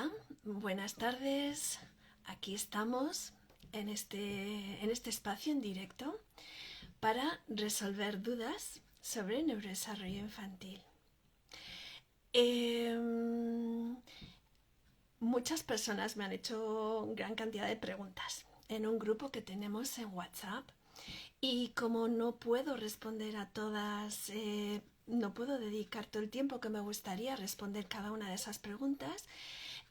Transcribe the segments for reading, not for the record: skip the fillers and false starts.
Hola, buenas tardes. Aquí estamos en este espacio en directo para resolver dudas sobre neurodesarrollo infantil. Muchas personas me han hecho gran cantidad de preguntas en un grupo que tenemos en WhatsApp y como no puedo responder a todas, no puedo dedicar todo el tiempo que me gustaría a responder cada una de esas preguntas.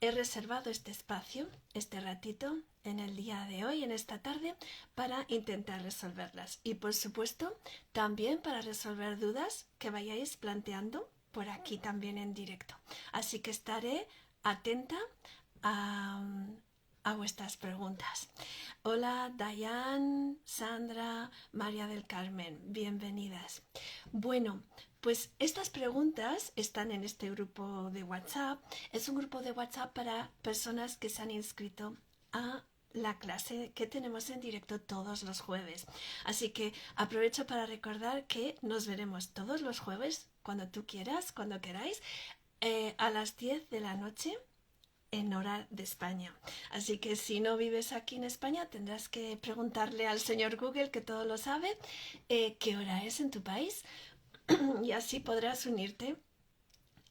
He reservado este espacio, este ratito, en el día de hoy, en esta tarde, para intentar resolverlas. Y por supuesto, también para resolver dudas que vayáis planteando por aquí también en directo. Así que estaré atenta a, a vuestras preguntas. Hola, Dayan, Sandra, María del Carmen, bienvenidas. Bueno, pues estas preguntas están en este grupo de WhatsApp. Es un grupo de WhatsApp para personas que se han inscrito a la clase que tenemos en directo todos los jueves. Así que aprovecho para recordar que nos veremos todos los jueves, cuando tú quieras, cuando queráis, a las 10 de la noche en hora de España. Así que si no vives aquí en España, tendrás que preguntarle al señor Google, que todo lo sabe, qué hora es en tu país y así podrás unirte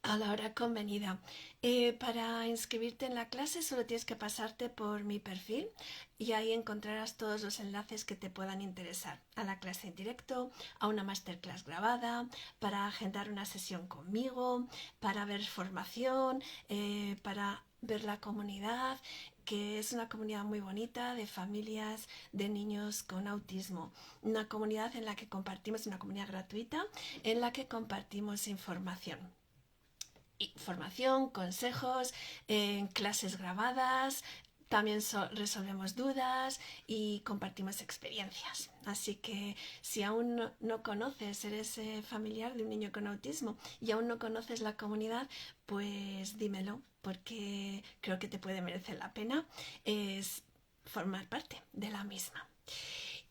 a la hora convenida. Para inscribirte en la clase solo tienes que pasarte por mi perfil y ahí encontrarás todos los enlaces que te puedan interesar. A la clase en directo, a una masterclass grabada, para agendar una sesión conmigo, para ver formación, para ver la comunidad, que es una comunidad muy bonita de familias de niños con autismo. Una comunidad en la que compartimos, una comunidad gratuita, en la que compartimos información, consejos, clases grabadas, también resolvemos dudas y compartimos experiencias. Así que si aún no conoces, eres familiar de un niño con autismo y aún no conoces la comunidad, pues dímelo, porque creo que te puede merecer la pena es formar parte de la misma.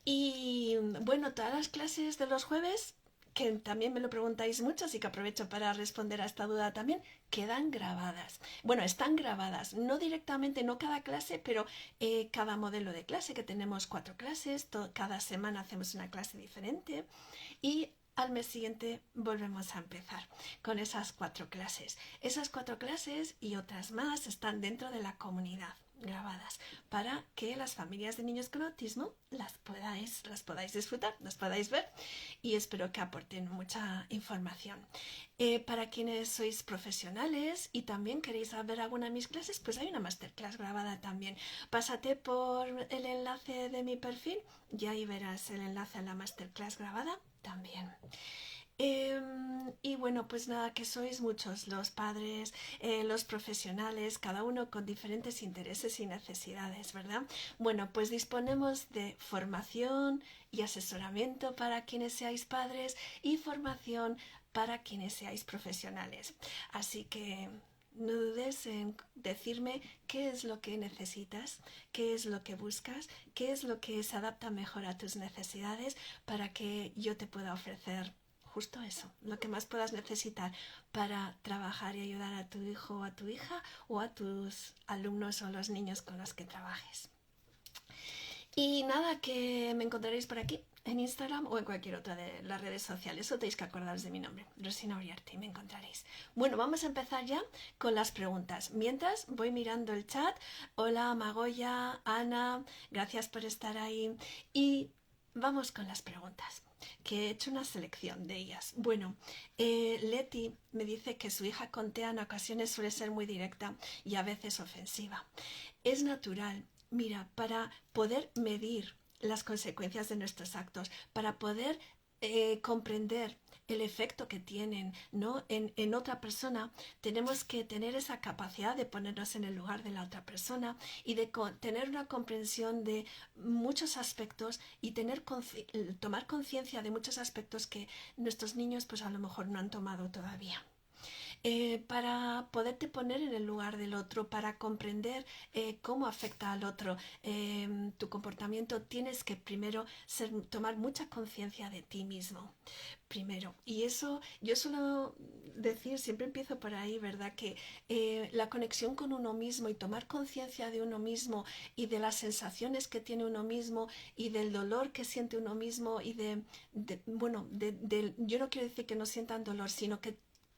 Y bueno, todas las clases de los jueves, que también me lo preguntáis mucho, así que aprovecho para responder a esta duda también, quedan grabadas. Bueno, están grabadas, no directamente, no cada clase, pero cada modelo de clase, que tenemos 4 clases, cada semana hacemos una clase diferente y al mes siguiente volvemos a empezar con esas 4 clases. Esas 4 clases y otras más están dentro de la comunidad grabadas para que las familias de niños con autismo las podáis disfrutar, las podáis ver y espero que aporten mucha información. Para quienes sois profesionales y también queréis ver alguna de mis clases, pues hay una masterclass grabada también. Pásate por el enlace de mi perfil y ahí verás el enlace a la masterclass grabada también. Y bueno, pues nada, que sois muchos los padres, los profesionales, cada uno con diferentes intereses y necesidades, ¿verdad? Bueno, pues disponemos de formación y asesoramiento para quienes seáis padres y formación para quienes seáis profesionales. Así que no dudes en decirme qué es lo que necesitas, qué es lo que buscas, qué es lo que se adapta mejor a tus necesidades para que yo te pueda ofrecer justo eso, lo que más puedas necesitar para trabajar y ayudar a tu hijo o a tu hija o a tus alumnos o los niños con los que trabajes. Y nada, que me encontraréis por aquí, en Instagram o en cualquier otra de las redes sociales. Solo tenéis que acordaros de mi nombre, Rosina Uriarte, y me encontraréis. Bueno, vamos a empezar ya con las preguntas. Mientras voy mirando el chat. Hola, Magoya, Ana, gracias por estar ahí. Y vamos con las preguntas, que he hecho una selección de ellas. Bueno, Leti me dice que su hija con TEA en ocasiones suele ser muy directa y a veces ofensiva. Es natural. Mira, para poder medir las consecuencias de nuestros actos, para poder comprender el efecto que tienen, ¿no? en otra persona, tenemos que tener esa capacidad de ponernos en el lugar de la otra persona y de tener una comprensión de muchos aspectos y tomar conciencia de muchos aspectos que nuestros niños pues a lo mejor no han tomado todavía. para poderte poner en el lugar del otro, para comprender cómo afecta al otro. Tu comportamiento tienes que primero tomar mucha conciencia de ti mismo. Primero. Y eso yo suelo decir, siempre empiezo por ahí, ¿verdad? Que la conexión con uno mismo y tomar conciencia de uno mismo y de las sensaciones que tiene uno mismo y del dolor que siente uno mismo y yo no quiero decir que no sientan dolor, sino que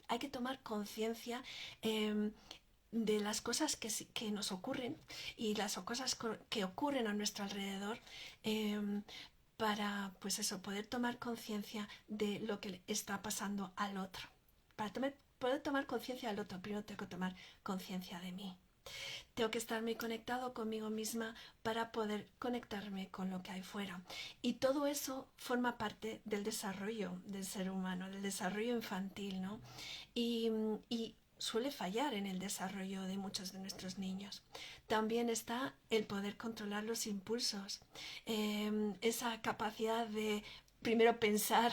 hay que tomar conciencia de las cosas que nos ocurren y las cosas que ocurren a nuestro alrededor, eh, para, pues eso, poder tomar conciencia de lo que le está pasando al otro. Para poder tomar conciencia del otro, primero tengo que tomar conciencia de mí. Tengo que estar muy conectado conmigo misma para poder conectarme con lo que hay fuera. Y todo eso forma parte del desarrollo del ser humano, del desarrollo infantil, ¿no? Y suele fallar en el desarrollo de muchos de nuestros niños. También está el poder controlar los impulsos, esa capacidad de primero pensar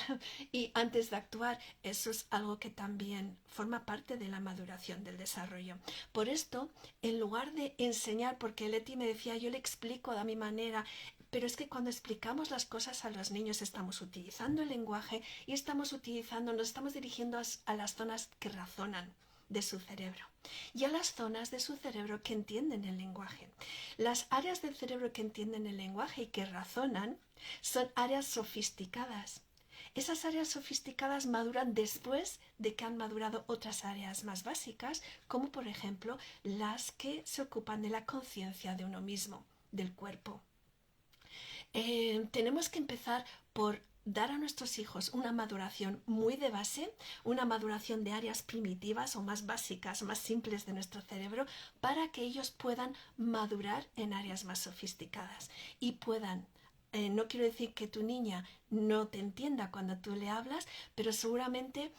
y antes de actuar. Eso es algo que también forma parte de la maduración del desarrollo. Por esto, en lugar de enseñar, porque Leti me decía, yo le explico de mi manera, pero es que cuando explicamos las cosas a los niños estamos utilizando el lenguaje y nos estamos dirigiendo a las zonas que razonan de su cerebro y a las zonas de su cerebro que entienden el lenguaje. Las áreas del cerebro que entienden el lenguaje y que razonan son áreas sofisticadas. Esas áreas sofisticadas maduran después de que han madurado otras áreas más básicas, como por ejemplo las que se ocupan de la conciencia de uno mismo, del cuerpo. Tenemos que empezar por dar a nuestros hijos una maduración muy de base, una maduración de áreas primitivas o más básicas, más simples de nuestro cerebro, para que ellos puedan madurar en áreas más sofisticadas y puedan. No quiero decir que tu niña no te entienda cuando tú le hablas, pero seguramente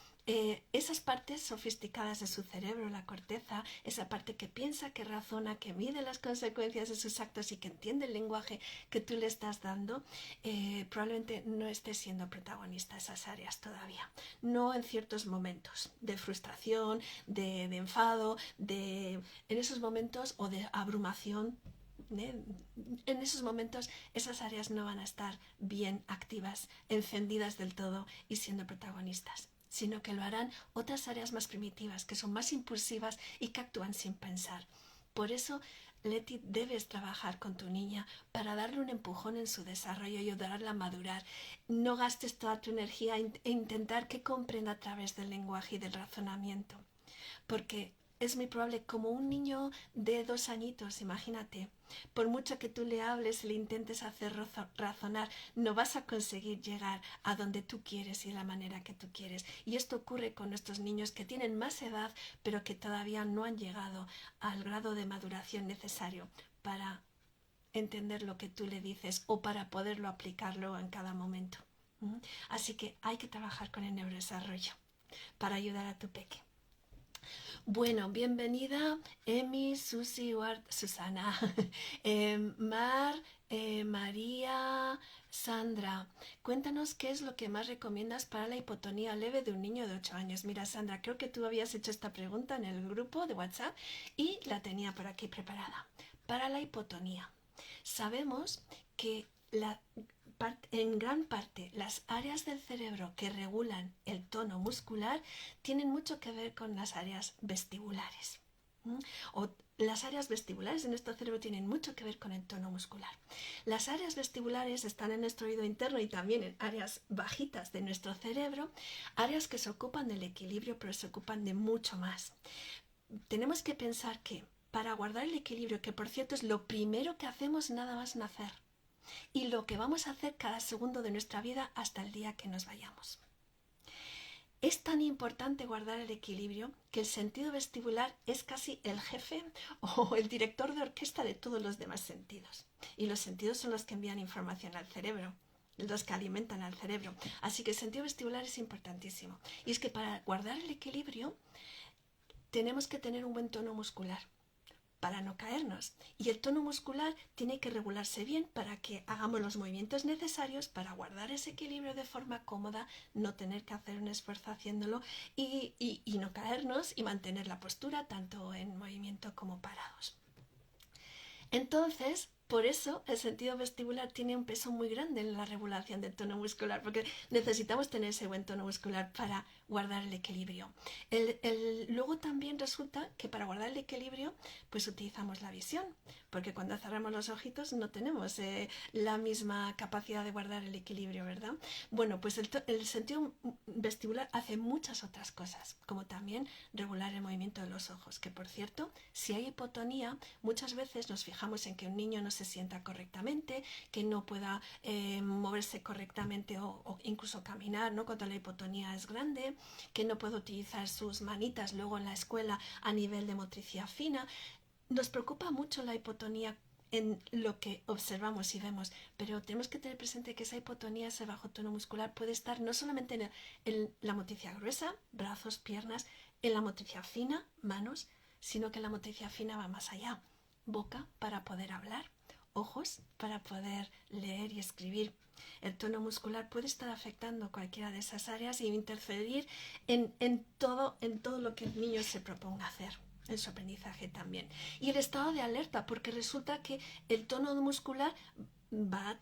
esas partes sofisticadas de su cerebro, la corteza, esa parte que piensa, que razona, que mide las consecuencias de sus actos y que entiende el lenguaje que tú le estás dando, probablemente no esté siendo protagonista esas áreas todavía. No en ciertos momentos de frustración, de enfado, en esos momentos o de abrumación. En esos momentos esas áreas no van a estar bien activas, encendidas del todo y siendo protagonistas, sino que lo harán otras áreas más primitivas, que son más impulsivas y que actúan sin pensar. Por eso, Leti, debes trabajar con tu niña para darle un empujón en su desarrollo y ayudarla a madurar. No gastes toda tu energía en intentar que comprenda a través del lenguaje y del razonamiento, porque es muy probable, como un niño de 2 añitos, imagínate, por mucho que tú le hables y le intentes hacer razonar, no vas a conseguir llegar a donde tú quieres y de la manera que tú quieres. Y esto ocurre con nuestros niños que tienen más edad, pero que todavía no han llegado al grado de maduración necesario para entender lo que tú le dices o para poderlo aplicarlo en cada momento. Así que hay que trabajar con el neurodesarrollo para ayudar a tu peque. Bueno, bienvenida Emi, Susi, Susana, Mar, María, Sandra. Cuéntanos qué es lo que más recomiendas para la hipotonía leve de un niño de 8 años. Mira, Sandra, creo que tú habías hecho esta pregunta en el grupo de WhatsApp y la tenía por aquí preparada. Para la hipotonía, sabemos que en gran parte las áreas del cerebro que regulan el tono muscular tienen mucho que ver con las áreas vestibulares. O las áreas vestibulares de nuestro cerebro tienen mucho que ver con el tono muscular. Las áreas vestibulares están en nuestro oído interno y también en áreas bajitas de nuestro cerebro, áreas que se ocupan del equilibrio, pero se ocupan de mucho más. Tenemos que pensar que para guardar el equilibrio, que por cierto es lo primero que hacemos nada más nacer, y lo que vamos a hacer cada segundo de nuestra vida hasta el día que nos vayamos. Es tan importante guardar el equilibrio que el sentido vestibular es casi el jefe o el director de orquesta de todos los demás sentidos. Y los sentidos son los que envían información al cerebro, los que alimentan al cerebro. Así que el sentido vestibular es importantísimo. Y es que para guardar el equilibrio tenemos que tener un buen tono muscular. para no caernos. Y el tono muscular tiene que regularse bien para que hagamos los movimientos necesarios para guardar ese equilibrio de forma cómoda, no tener que hacer un esfuerzo haciéndolo y no caernos y mantener la postura tanto en movimiento como parados. Entonces, por eso el sentido vestibular tiene un peso muy grande en la regulación del tono muscular, porque necesitamos tener ese buen tono muscular para guardar el equilibrio. Luego también resulta que para guardar el equilibrio, pues utilizamos la visión, porque cuando cerramos los ojitos no tenemos la misma capacidad de guardar el equilibrio, ¿verdad? Bueno, pues el sentido vestibular hace muchas otras cosas, como también regular el movimiento de los ojos, que por cierto, si hay hipotonía, muchas veces nos fijamos en que un niño no se sienta correctamente, que no pueda moverse correctamente o incluso caminar, ¿no? Cuando la hipotonía es grande, que no puede utilizar sus manitas luego en la escuela a nivel de motricidad fina. Nos preocupa mucho la hipotonía en lo que observamos y vemos, pero tenemos que tener presente que esa hipotonía, ese bajo tono muscular, puede estar no solamente en la motricidad gruesa, brazos, piernas, en la motricidad fina, manos, sino que la motricidad fina va más allá. Boca para poder hablar, ojos para poder leer y escribir. El tono muscular puede estar afectando cualquiera de esas áreas y interferir en todo lo que el niño se proponga hacer, en su aprendizaje también. Y el estado de alerta, porque resulta que el tono muscular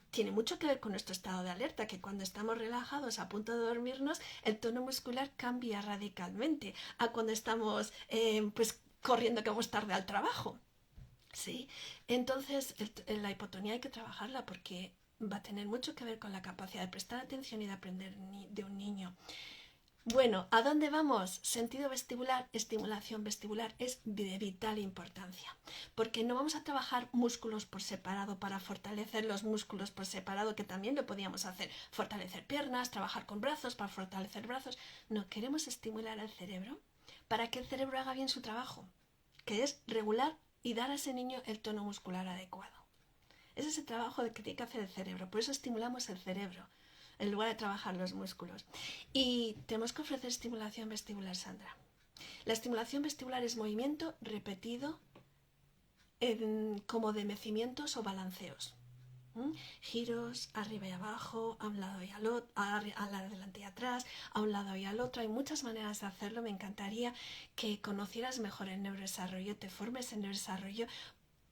tiene mucho que ver con nuestro estado de alerta, que cuando estamos relajados a punto de dormirnos, el tono muscular cambia radicalmente a cuando estamos pues corriendo que vamos tarde al trabajo. Sí, entonces la hipotonía hay que trabajarla porque va a tener mucho que ver con la capacidad de prestar atención y de aprender de un niño. Bueno, ¿a dónde vamos? Sentido vestibular, estimulación vestibular es de vital importancia, porque no vamos a trabajar músculos por separado para fortalecer los músculos por separado, que también lo podíamos hacer, fortalecer piernas, trabajar con brazos para fortalecer brazos. No, queremos estimular al cerebro para que el cerebro haga bien su trabajo, que es regular y dar a ese niño el tono muscular adecuado. Ese es el trabajo que tiene que hacer el cerebro, por eso estimulamos el cerebro en lugar de trabajar los músculos. Y tenemos que ofrecer estimulación vestibular, Sandra. La estimulación vestibular es movimiento repetido como de mecimientos o balanceos. Giros arriba y abajo, a un lado y al otro, adelante y atrás, a un lado y al otro. Hay muchas maneras de hacerlo. Me encantaría que conocieras mejor el neurodesarrollo, te formes en neurodesarrollo,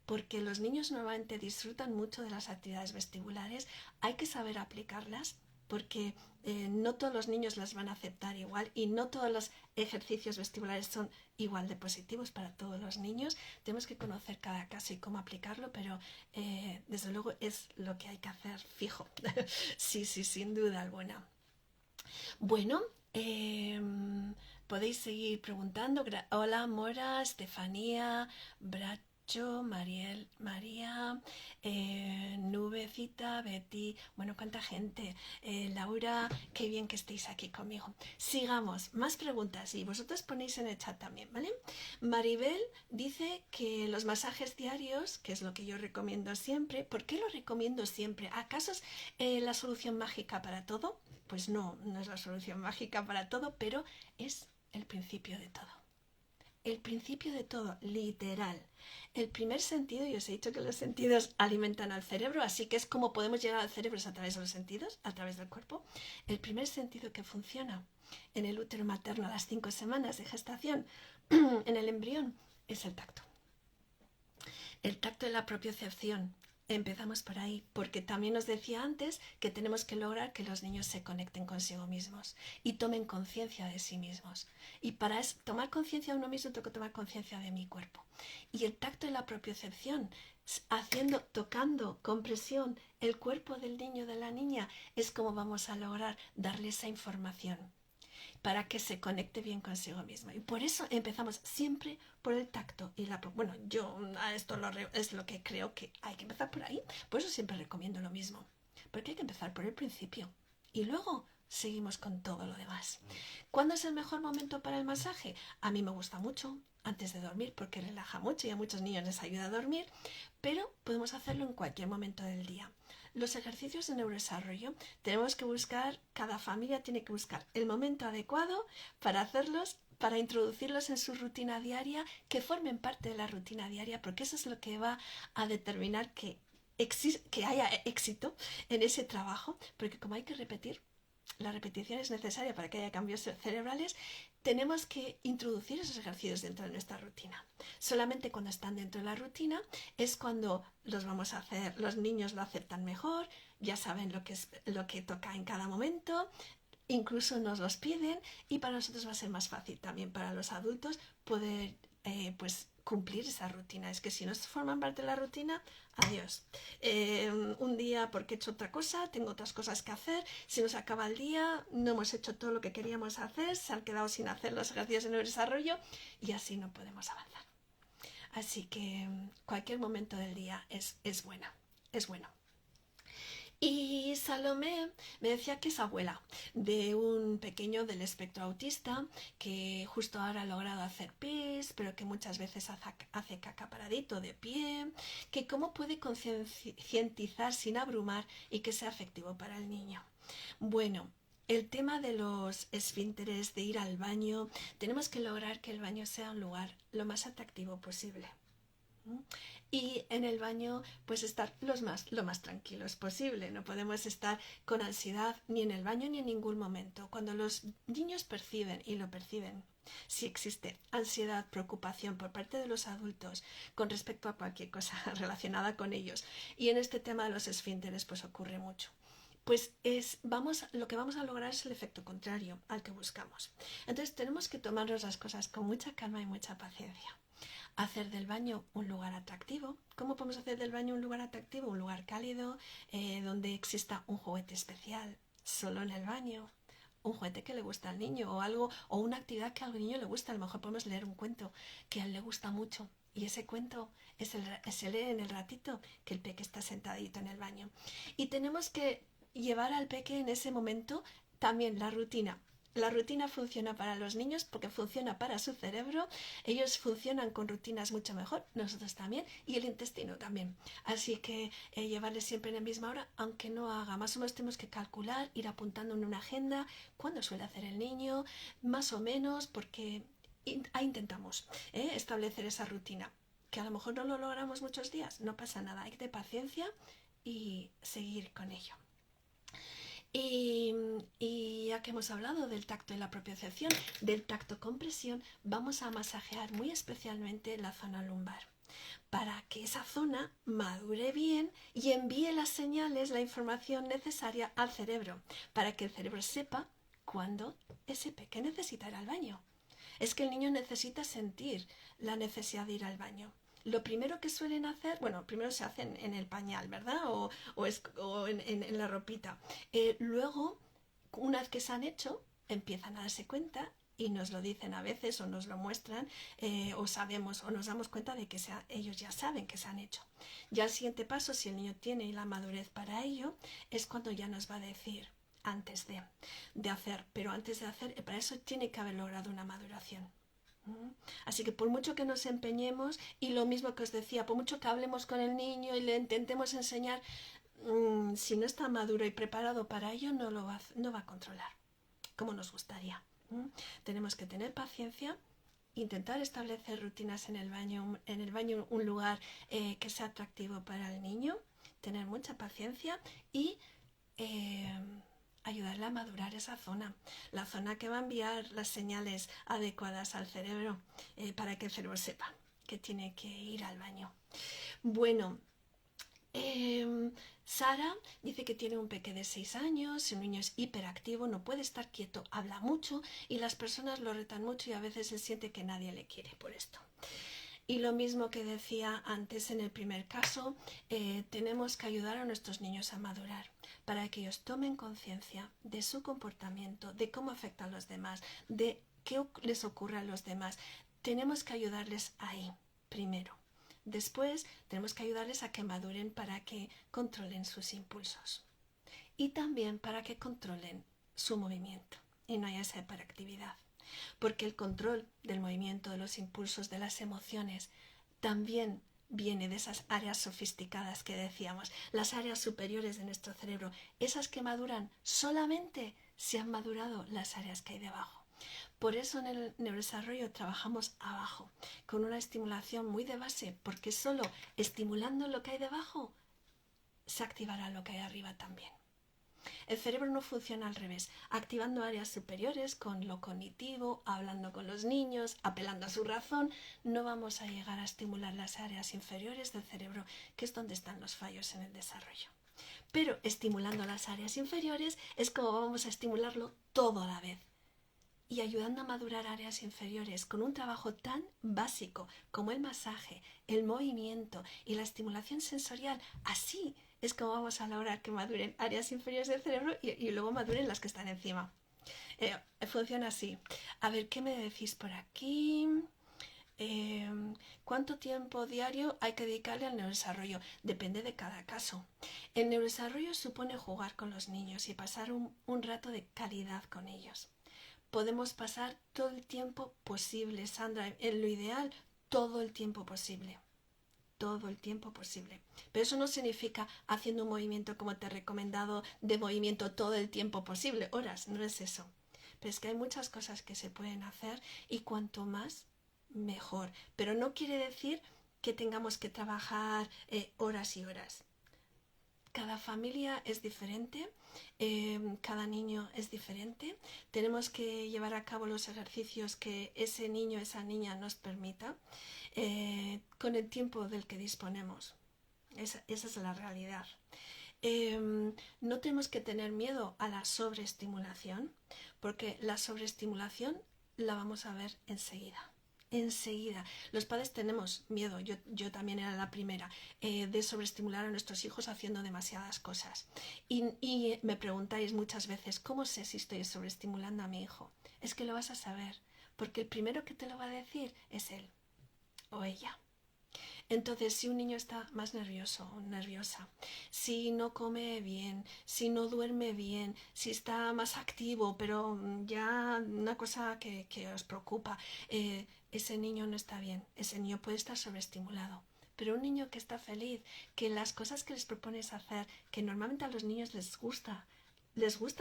porque los niños normalmente disfrutan mucho de las actividades vestibulares. Hay que saber aplicarlas, porque no todos los niños las van a aceptar igual y no todos los ejercicios vestibulares son igual de positivos para todos los niños. Tenemos que conocer cada caso y cómo aplicarlo, pero desde luego es lo que hay que hacer fijo. Sí, sin duda alguna. Bueno, podéis seguir preguntando. Hola, Mora, Estefanía, Bracho, Mariel, María, Nubecita, Betty. Bueno, cuánta gente. Laura, qué bien que estéis aquí conmigo. Sigamos, más preguntas y vosotros ponéis en el chat también, ¿vale? Maribel dice que los masajes diarios, que es lo que yo recomiendo siempre. ¿Por qué lo recomiendo siempre? ¿Acaso es la solución mágica para todo? Pues no es la solución mágica para todo, pero es el principio de todo. El principio de todo, literal. El primer sentido, y os he dicho que los sentidos alimentan al cerebro, así que es como podemos llegar al cerebro a través de los sentidos, a través del cuerpo. El primer sentido que funciona en el útero materno a las 5 semanas de gestación, en el embrión, es el tacto. El tacto de la propiocepción. Empezamos por ahí, porque también os decía antes que tenemos que lograr que los niños se conecten consigo mismos y tomen conciencia de sí mismos. Y para tomar conciencia de uno mismo tengo que tomar conciencia de mi cuerpo. Y el tacto de la propiocepción, tocando con presión el cuerpo del niño o de la niña, es como vamos a lograr darle esa información para que se conecte bien consigo mismo. Y por eso empezamos siempre por el tacto. Bueno, yo a esto es lo que creo que hay que empezar por ahí. Por eso siempre recomiendo lo mismo. Porque hay que empezar por el principio. Y luego seguimos con todo lo demás. ¿Cuándo es el mejor momento para el masaje? A mí me gusta mucho antes de dormir porque relaja mucho y a muchos niños les ayuda a dormir. Pero podemos hacerlo en cualquier momento del día. Los ejercicios de neurodesarrollo tenemos que buscar, cada familia tiene que buscar el momento adecuado para hacerlos para introducirlos en su rutina diaria, que formen parte de la rutina diaria, porque eso es lo que va a determinar que haya éxito en ese trabajo, porque como hay que repetir, la repetición es necesaria para que haya cambios cerebrales, tenemos que introducir esos ejercicios dentro de nuestra rutina. Solamente cuando están dentro de la rutina es cuando los vamos a hacer, los niños lo aceptan mejor, ya saben lo que toca en cada momento, incluso nos los piden, y para nosotros va a ser más fácil también para los adultos poder pues cumplir esa rutina. Es que si no forman parte de la rutina, adiós. Un día porque he hecho otra cosa, tengo otras cosas que hacer, si nos acaba el día, no hemos hecho todo lo que queríamos hacer, se han quedado sin hacer los ejercicios en el desarrollo y así no podemos avanzar. Así que cualquier momento del día es bueno. Y Salomé me decía que es abuela de un pequeño del espectro autista que justo ahora ha logrado hacer pis, pero que muchas veces hace caca paradito de pie, que cómo puede concientizar sin abrumar y que sea efectivo para el niño. Bueno, el tema de los esfínteres, de ir al baño, tenemos que lograr que el baño sea un lugar lo más atractivo posible. Y en el baño pues estar lo más tranquilos posible. No podemos estar con ansiedad ni en el baño ni en ningún momento. Cuando los niños perciben, y lo perciben, si existe ansiedad, preocupación por parte de los adultos con respecto a cualquier cosa relacionada con ellos, y en este tema de los esfínteres pues ocurre mucho, pues lo que vamos a lograr es el efecto contrario al que buscamos. Entonces tenemos que tomarnos las cosas con mucha calma y mucha paciencia. Hacer del baño un lugar atractivo. ¿Cómo podemos hacer del baño un lugar atractivo? Un lugar cálido, donde exista un juguete especial, solo en el baño, un juguete que le gusta al niño, o algo, o una actividad que al niño le gusta. A lo mejor podemos leer un cuento que a él le gusta mucho, y ese cuento se lee en el ratito que el peque está sentadito en el baño. Y tenemos que llevar al peque en ese momento también la rutina. La rutina funciona para los niños porque funciona para su cerebro. Ellos funcionan con rutinas mucho mejor, nosotros también, y el intestino también. Así que llevarles siempre en la misma hora, aunque no haga. Más o menos tenemos que calcular, ir apuntando en una agenda cuándo suele hacer el niño, más o menos, porque intentamos establecer esa rutina. Que a lo mejor no lo logramos muchos días, no pasa nada, hay que tener paciencia y seguir con ello. Y ya que hemos hablado del tacto y la propiocepción, del tacto con presión, vamos a masajear muy especialmente la zona lumbar para que esa zona madure bien y envíe las señales, la información necesaria al cerebro, para que el cerebro sepa cuándo ese peque necesita ir al baño. Es que el niño necesita sentir la necesidad de ir al baño. Lo primero que suelen hacer, bueno, primero se hacen en el pañal, ¿verdad? O en la ropita. Luego, una vez que se han hecho, empiezan a darse cuenta y nos lo dicen a veces o nos lo muestran, o sabemos o nos damos cuenta de que ellos ya saben que se han hecho. Ya el siguiente paso, si el niño tiene la madurez para ello, es cuando ya nos va a decir antes de hacer, pero antes de hacer, para eso tiene que haber logrado una maduración. Así que por mucho que nos empeñemos, y lo mismo que os decía, por mucho que hablemos con el niño y le intentemos enseñar, si no está maduro y preparado para ello, no va a controlar como nos gustaría. Tenemos que tener paciencia, intentar establecer rutinas en el baño un lugar que sea atractivo para el niño, tener mucha paciencia y ayudarle a madurar esa zona, la zona que va a enviar las señales adecuadas al cerebro, para que el cerebro sepa que tiene que ir al baño. Bueno, Sara dice que tiene un peque de 6 años, el niño es hiperactivo, no puede estar quieto, habla mucho y las personas lo retan mucho y a veces se siente que nadie le quiere por esto. Y lo mismo que decía antes en el primer caso, tenemos que ayudar a nuestros niños a madurar para que ellos tomen conciencia de su comportamiento, de cómo afecta a los demás, de qué les ocurre a los demás. Tenemos que ayudarles ahí, primero. Después tenemos que ayudarles a que maduren para que controlen sus impulsos y también para que controlen su movimiento y no haya esa hiperactividad. Porque el control del movimiento, de los impulsos, de las emociones, también viene de esas áreas sofisticadas que decíamos, las áreas superiores de nuestro cerebro, esas que maduran solamente si han madurado las áreas que hay debajo. Por eso en el neurodesarrollo trabajamos abajo, con una estimulación muy de base, porque solo estimulando lo que hay debajo se activará lo que hay arriba también. El cerebro no funciona al revés, activando áreas superiores con lo cognitivo, hablando con los niños, apelando a su razón. No vamos a llegar a estimular las áreas inferiores del cerebro, que es donde están los fallos en el desarrollo. Pero estimulando las áreas inferiores es como vamos a estimularlo todo a la vez. Y ayudando a madurar áreas inferiores con un trabajo tan básico como el masaje, el movimiento y la estimulación sensorial, así es como vamos a lograr que maduren áreas inferiores del cerebro y luego maduren las que están encima. Funciona así. A ver, ¿qué me decís por aquí? ¿Cuánto tiempo diario hay que dedicarle al neurodesarrollo? Depende de cada caso. El neurodesarrollo supone jugar con los niños y pasar un rato de calidad con ellos. Podemos pasar todo el tiempo posible, Sandra, en lo ideal, todo el tiempo posible. Todo el tiempo posible. Pero eso no significa haciendo un movimiento como te he recomendado, de movimiento todo el tiempo posible, horas, no es eso. Pero es que hay muchas cosas que se pueden hacer y cuanto más, mejor. Pero no quiere decir que tengamos que trabajar horas y horas. Cada familia es diferente, cada niño es diferente. Tenemos que llevar a cabo los ejercicios que ese niño, esa niña nos permita con el tiempo del que disponemos. Esa es la realidad. No tenemos que tener miedo a la sobreestimulación, porque la sobreestimulación la vamos a ver enseguida. Enseguida. Los padres tenemos miedo, yo también era la primera, de sobreestimular a nuestros hijos haciendo demasiadas cosas. Y me preguntáis muchas veces, ¿cómo sé si estoy sobreestimulando a mi hijo? Es que lo vas a saber, porque el primero que te lo va a decir es él o ella. Entonces, si un niño está más nervioso o nerviosa, si no come bien, si no duerme bien, si está más activo, pero ya una cosa que os preocupa, ese niño no está bien, ese niño puede estar sobreestimulado. Pero un niño que está feliz, que las cosas que les propones hacer, que normalmente a los niños les gustan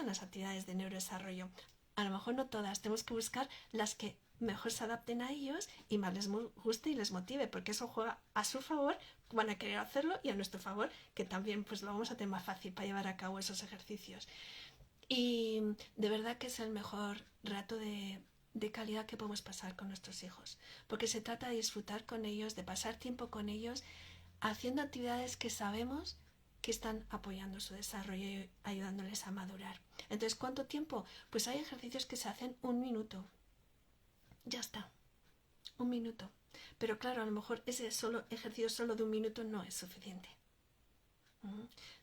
las actividades de neurodesarrollo. A lo mejor no todas, tenemos que buscar las que mejor se adapten a ellos y más les guste y les motive, porque eso juega a su favor, van a querer hacerlo, y a nuestro favor, que también pues lo vamos a tener más fácil para llevar a cabo esos ejercicios. Y de verdad que es el mejor rato de calidad que podemos pasar con nuestros hijos, porque se trata de disfrutar con ellos, de pasar tiempo con ellos, haciendo actividades que sabemos que están apoyando su desarrollo y ayudándoles a madurar. Entonces, ¿cuánto tiempo? Pues hay ejercicios que se hacen 1 minuto. Ya está, 1 minuto. Pero claro, a lo mejor ese ejercicio solo de 1 minuto no es suficiente.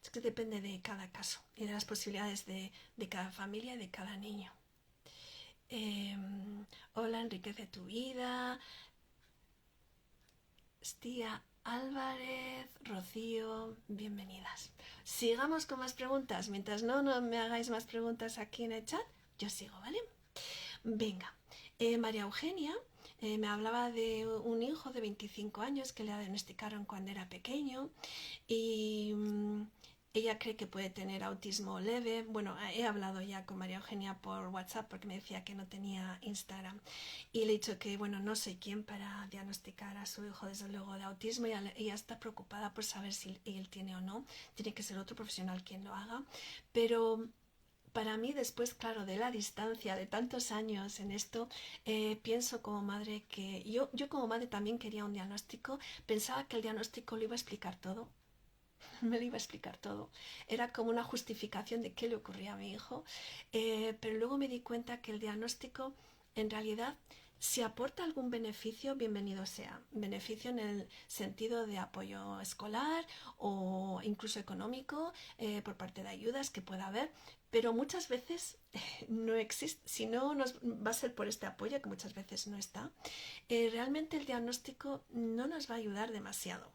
Es que depende de cada caso y de las posibilidades de cada familia y de cada niño. Hola, enriquece tu vida. Estía Álvarez, Rocío, bienvenidas. Sigamos con más preguntas. Mientras no me hagáis más preguntas aquí en el chat, yo sigo, ¿vale? Venga, María Eugenia me hablaba de un hijo de 25 años que le diagnosticaron cuando era pequeño y ella cree que puede tener autismo leve. Bueno, he hablado ya con María Eugenia por WhatsApp porque me decía que no tenía Instagram y le he dicho que, bueno, no soy quien para diagnosticar a su hijo desde luego de autismo y ella está preocupada por saber si él tiene o no. Tiene que ser otro profesional quien lo haga, pero para mí, después, claro, de la distancia de tantos años en esto, pienso como madre que yo como madre también quería un diagnóstico. Pensaba que el diagnóstico lo iba a explicar todo. Me lo iba a explicar todo. Era como una justificación de qué le ocurría a mi hijo. Pero luego me di cuenta que el diagnóstico, en realidad, si aporta algún beneficio, bienvenido sea. Beneficio en el sentido de apoyo escolar o incluso económico, por parte de ayudas que pueda haber. Pero muchas veces no existe, si no va a ser por este apoyo, que muchas veces no está. Realmente el diagnóstico no nos va a ayudar demasiado.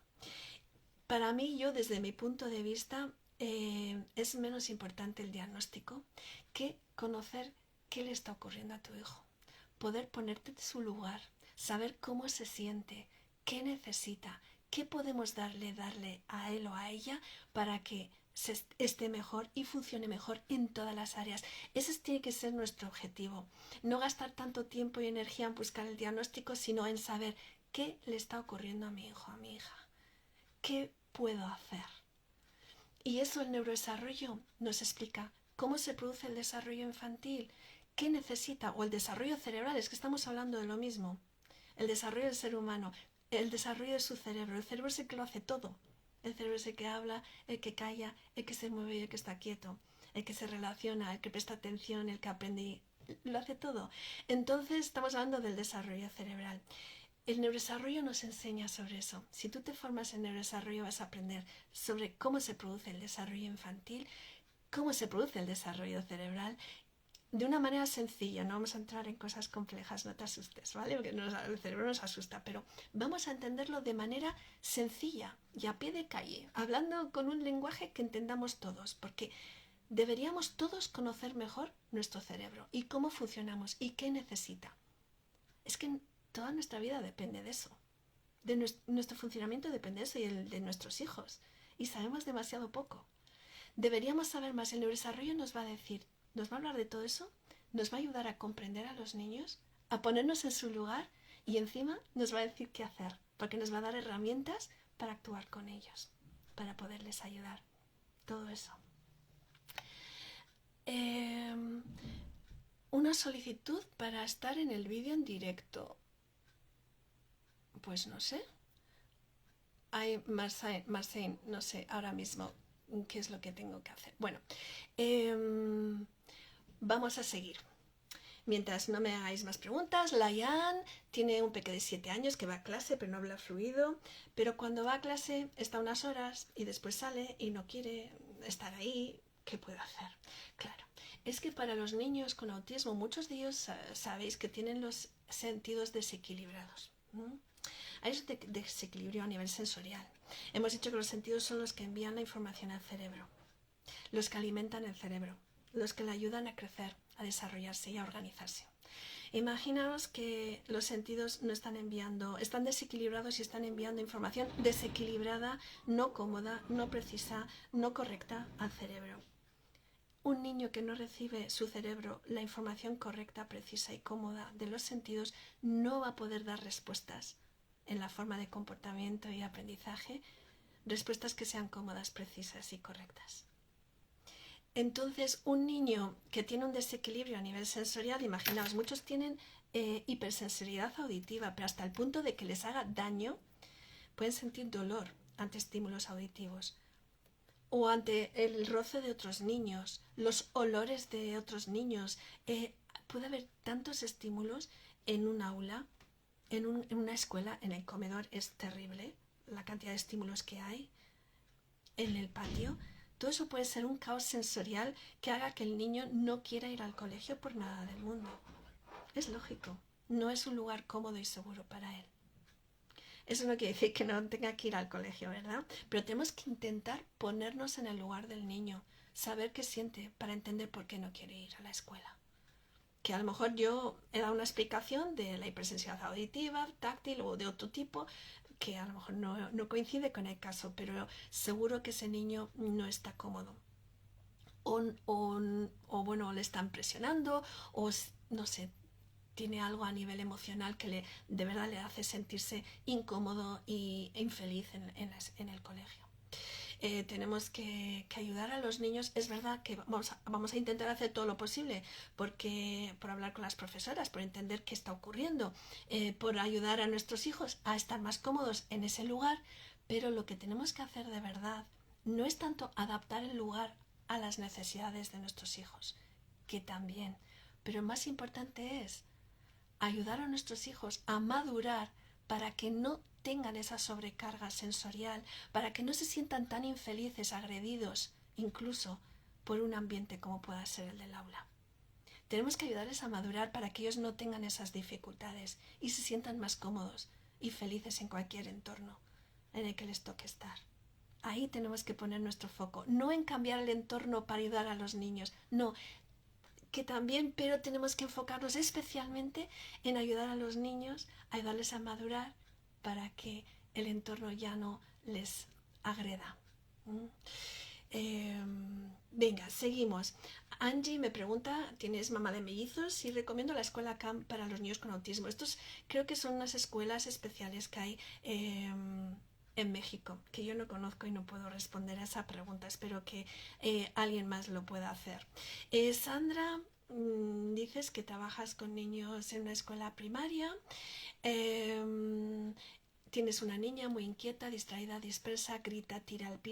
Para mí, desde mi punto de vista, es menos importante el diagnóstico que conocer qué le está ocurriendo a tu hijo. Poder ponerte en su lugar, saber cómo se siente, qué necesita, ¿qué podemos darle a él o a ella para que esté mejor y funcione mejor en todas las áreas? Ese tiene que ser nuestro objetivo. No gastar tanto tiempo y energía en buscar el diagnóstico, sino en saber qué le está ocurriendo a mi hijo, a mi hija. ¿Qué puedo hacer? Y eso el neurodesarrollo nos explica cómo se produce el desarrollo infantil, qué necesita, o el desarrollo cerebral, es que estamos hablando de lo mismo. El desarrollo del ser humano, el desarrollo de su cerebro. El cerebro es el que lo hace todo. El cerebro es el que habla, el que calla, el que se mueve y el que está quieto, el que se relaciona, el que presta atención, el que aprende, lo hace todo. Entonces estamos hablando del desarrollo cerebral. El neurodesarrollo nos enseña sobre eso. Si tú te formas en neurodesarrollo vas a aprender sobre cómo se produce el desarrollo infantil, cómo se produce el desarrollo cerebral, de una manera sencilla. No vamos a entrar en cosas complejas, no te asustes, ¿vale? Porque el cerebro nos asusta, pero vamos a entenderlo de manera sencilla y a pie de calle, hablando con un lenguaje que entendamos todos, porque deberíamos todos conocer mejor nuestro cerebro y cómo funcionamos y qué necesita. Es que toda nuestra vida depende de eso. Nuestro funcionamiento depende de eso y el de nuestros hijos. Y sabemos demasiado poco. Deberíamos saber más. El neurodesarrollo nos va a decir, nos va a hablar de todo eso, nos va a ayudar a comprender a los niños, a ponernos en su lugar y encima nos va a decir qué hacer, porque nos va a dar herramientas para actuar con ellos, para poderles ayudar. Todo eso. Una solicitud para estar en el vídeo en directo. Pues no sé. Hay Marcén, no sé ahora mismo qué es lo que tengo que hacer. Bueno, vamos a seguir. Mientras no me hagáis más preguntas, Layan tiene un peque de 7 años que va a clase pero no habla fluido, pero cuando va a clase está unas horas y después sale y no quiere estar ahí. ¿Qué puede hacer? Claro, es que para los niños con autismo, muchos de ellos sabéis que tienen los sentidos desequilibrados. Hay un desequilibrio a nivel sensorial. Hemos dicho que los sentidos son los que envían la información al cerebro, los que alimentan el cerebro, los que le ayudan a crecer, a desarrollarse y a organizarse. Imaginaos que los sentidos no están enviando, están desequilibrados y están enviando información desequilibrada, no cómoda, no precisa, no correcta al cerebro. Un niño que no recibe su cerebro la información correcta, precisa y cómoda de los sentidos no va a poder dar respuestas en la forma de comportamiento y aprendizaje, respuestas que sean cómodas, precisas y correctas. Entonces, un niño que tiene un desequilibrio a nivel sensorial, imaginaos, muchos tienen hipersensibilidad auditiva, pero hasta el punto de que les haga daño, pueden sentir dolor ante estímulos auditivos o ante el roce de otros niños, los olores de otros niños. Puede haber tantos estímulos en un aula, en una escuela, en el comedor es terrible la cantidad de estímulos que hay, en el patio. Todo eso puede ser un caos sensorial que haga que el niño no quiera ir al colegio por nada del mundo. Es lógico, no es un lugar cómodo y seguro para él. Eso no quiere decir que no tenga que ir al colegio, ¿verdad? Pero tenemos que intentar ponernos en el lugar del niño, saber qué siente para entender por qué no quiere ir a la escuela. Que a lo mejor yo he dado una explicación de la hipersensibilidad auditiva, táctil o de otro tipo, que a lo mejor no coincide con el caso, pero seguro que ese niño no está cómodo. O bueno, le están presionando, o no sé, tiene algo a nivel emocional que de verdad le hace sentirse incómodo e infeliz en el colegio. Tenemos que ayudar a los niños. Es verdad que vamos a intentar hacer todo lo posible por hablar con las profesoras, por entender qué está ocurriendo, por ayudar a nuestros hijos a estar más cómodos en ese lugar, pero lo que tenemos que hacer de verdad no es tanto adaptar el lugar a las necesidades de nuestros hijos, que también, pero más importante es ayudar a nuestros hijos a madurar para que no tengan esa sobrecarga sensorial, para que no se sientan tan infelices, agredidos, incluso por un ambiente como pueda ser el del aula. Tenemos que ayudarles a madurar para que ellos no tengan esas dificultades y se sientan más cómodos y felices en cualquier entorno en el que les toque estar. Ahí tenemos que poner nuestro foco, no en cambiar el entorno para ayudar a los niños, no, que también, pero tenemos que enfocarnos especialmente en ayudar a los niños, ayudarles a madurar para que el entorno ya no les agreda. Venga, seguimos. Angie me pregunta, ¿tienes mamá de mellizos? Sí, recomiendo la escuela CAMP para los niños con autismo. Estos creo que son unas escuelas especiales que hay en México, que yo no conozco y no puedo responder a esa pregunta. Espero que alguien más lo pueda hacer. Sandra, dices que trabajas con niños en una escuela primaria. Tienes una niña muy inquieta, distraída, dispersa, grita,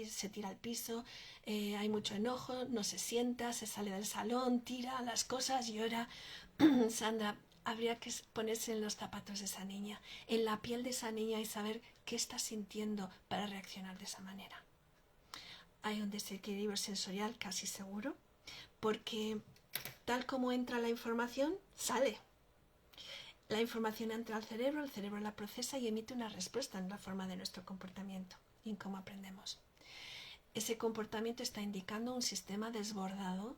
se tira al piso, hay mucho enojo, no se sienta, se sale del salón, tira las cosas, llora. Sandra, habría que ponerse en los zapatos de esa niña, en la piel de esa niña y saber qué está sintiendo para reaccionar de esa manera. Hay un desequilibrio sensorial casi seguro, porque tal como entra la información, sale. La información entra al cerebro, el cerebro la procesa y emite una respuesta en la forma de nuestro comportamiento y en cómo aprendemos. Ese comportamiento está indicando un sistema desbordado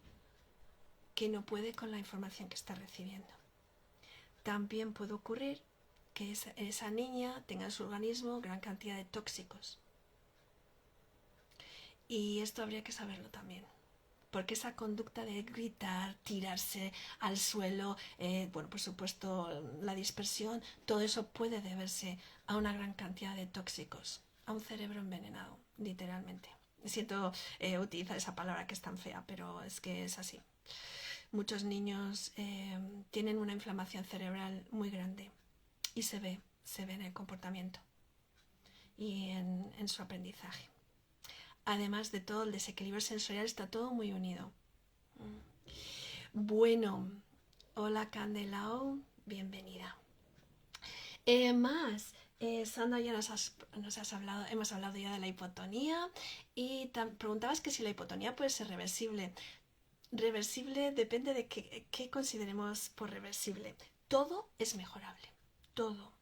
que no puede con la información que está recibiendo. También puede ocurrir que esa niña tenga en su organismo gran cantidad de tóxicos. Y esto habría que saberlo también. Porque esa conducta de gritar, tirarse al suelo, por supuesto la dispersión, todo eso puede deberse a una gran cantidad de tóxicos, a un cerebro envenenado, literalmente. Siento utilizar esa palabra que es tan fea, pero es que es así. Muchos niños tienen una inflamación cerebral muy grande y se ve en el comportamiento y en su aprendizaje. Además de todo, el desequilibrio sensorial está todo muy unido. Bueno, hola Candelao, bienvenida. Sandra, ya hemos hablado ya de la hipotonía y preguntabas que si la hipotonía puede ser reversible. Reversible depende de qué consideremos por reversible. Todo es mejorable, todo.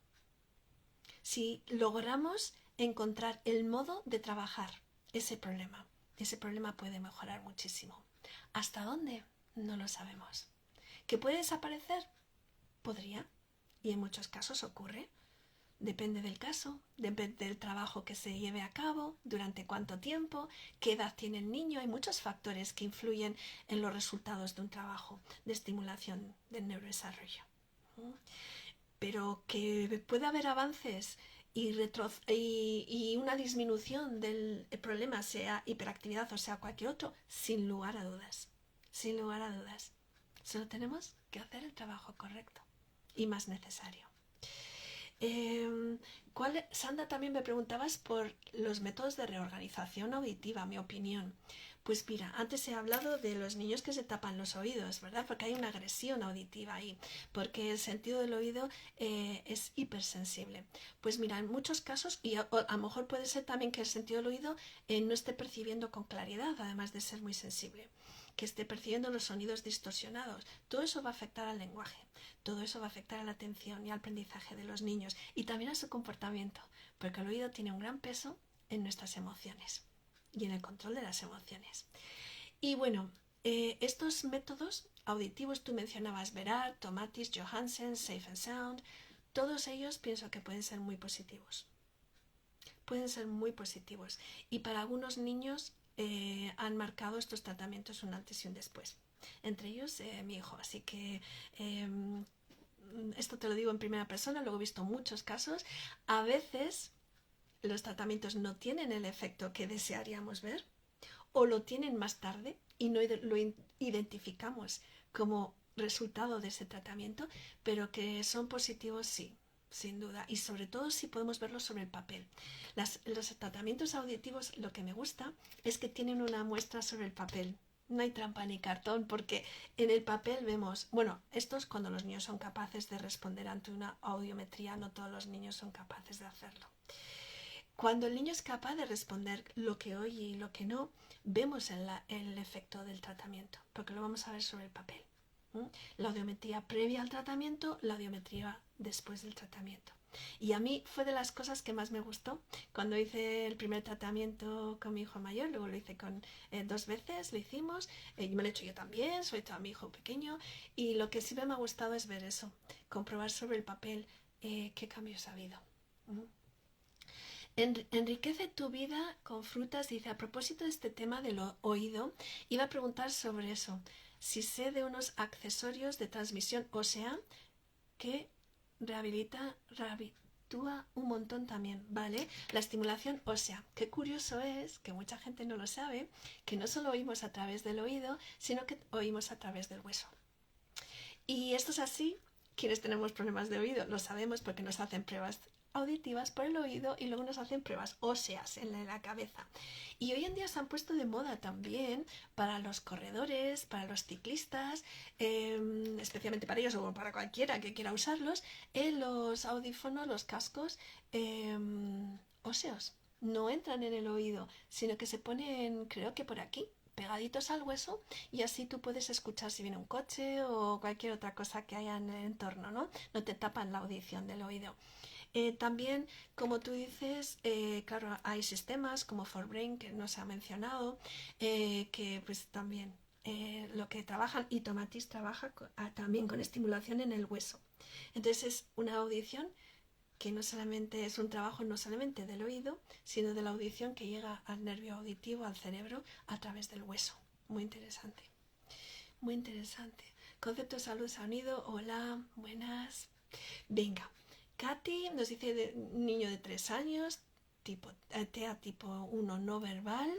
Si logramos encontrar el modo de trabajar ese problema puede mejorar muchísimo. ¿Hasta dónde? No lo sabemos. ¿Que puede desaparecer? Podría, y en muchos casos ocurre. Depende del caso, depende del trabajo que se lleve a cabo, durante cuánto tiempo, qué edad tiene el niño. Hay muchos factores que influyen en los resultados de un trabajo de estimulación del neurodesarrollo. Pero que puede haber avances y una disminución del problema, sea hiperactividad o sea cualquier otro, sin lugar a dudas. Sin lugar a dudas. Solo tenemos que hacer el trabajo correcto y más necesario. Sandra, también me preguntabas por los métodos de reorganización auditiva, mi opinión. Pues mira, antes he hablado de los niños que se tapan los oídos, ¿verdad? Porque hay una agresión auditiva ahí, porque el sentido del oído es hipersensible. Pues mira, en muchos casos, y a lo mejor puede ser también que el sentido del oído no esté percibiendo con claridad, además de ser muy sensible, que esté percibiendo los sonidos distorsionados. Todo eso va a afectar al lenguaje, todo eso va a afectar a la atención y al aprendizaje de los niños y también a su comportamiento, porque el oído tiene un gran peso en nuestras emociones y en el control de las emociones. Y bueno, estos métodos auditivos, tú mencionabas Berard, Tomatis, Johansen, Safe and Sound, todos ellos pienso que pueden ser muy positivos. Pueden ser muy positivos. Y para algunos niños han marcado estos tratamientos un antes y un después. Entre ellos mi hijo. Así que esto te lo digo en primera persona, luego he visto muchos casos. A veces los tratamientos no tienen el efecto que desearíamos ver o lo tienen más tarde y no lo identificamos como resultado de ese tratamiento, pero que son positivos sí, sin duda, y sobre todo si podemos verlos sobre el papel. Los tratamientos auditivos, lo que me gusta es que tienen una muestra sobre el papel. No hay trampa ni cartón, porque en el papel vemos, esto es cuando los niños son capaces de responder ante una audiometría, no todos los niños son capaces de hacerlo. Cuando el niño es capaz de responder lo que oye y lo que no, vemos el efecto del tratamiento, porque lo vamos a ver sobre el papel. La audiometría previa al tratamiento, la audiometría después del tratamiento. Y a mí fue de las cosas que más me gustó cuando hice el primer tratamiento con mi hijo mayor, luego lo hice con 2 veces, lo hicimos, y me lo he hecho yo también, sobre todo a mi hijo pequeño, y lo que sí me ha gustado es ver eso, comprobar sobre el papel qué cambios ha habido. Enriquece tu vida con frutas. Dice, a propósito de este tema del oído, iba a preguntar sobre eso. Si sé de unos accesorios de transmisión ósea que rehabilitúa un montón también, ¿vale? La estimulación ósea. Qué curioso es, que mucha gente no lo sabe, que no solo oímos a través del oído, sino que oímos a través del hueso. Y esto es así, quienes tenemos problemas de oído lo sabemos porque nos hacen pruebas auditivas por el oído y luego nos hacen pruebas óseas en la cabeza. Y hoy en día se han puesto de moda también para los corredores, para los ciclistas, especialmente para ellos o para cualquiera que quiera usarlos, los audífonos, los cascos óseos. No entran en el oído, sino que se ponen, creo que por aquí, pegaditos al hueso, y así tú puedes escuchar si viene un coche o cualquier otra cosa que haya en el entorno, ¿no? No te tapan la audición del oído. También, como tú dices, claro, hay sistemas como ForBrain, que no se ha mencionado, que pues también lo que trabajan, y Tomatis trabaja también con estimulación en el hueso. Entonces es una audición que no solamente es un trabajo no solamente del oído, sino de la audición que llega al nervio auditivo, al cerebro, a través del hueso. Muy interesante. Muy interesante. Concepto de salud sonido. Hola, buenas. Venga, Katy nos dice de niño de 3 años, tipo, TEA tipo 1 no verbal,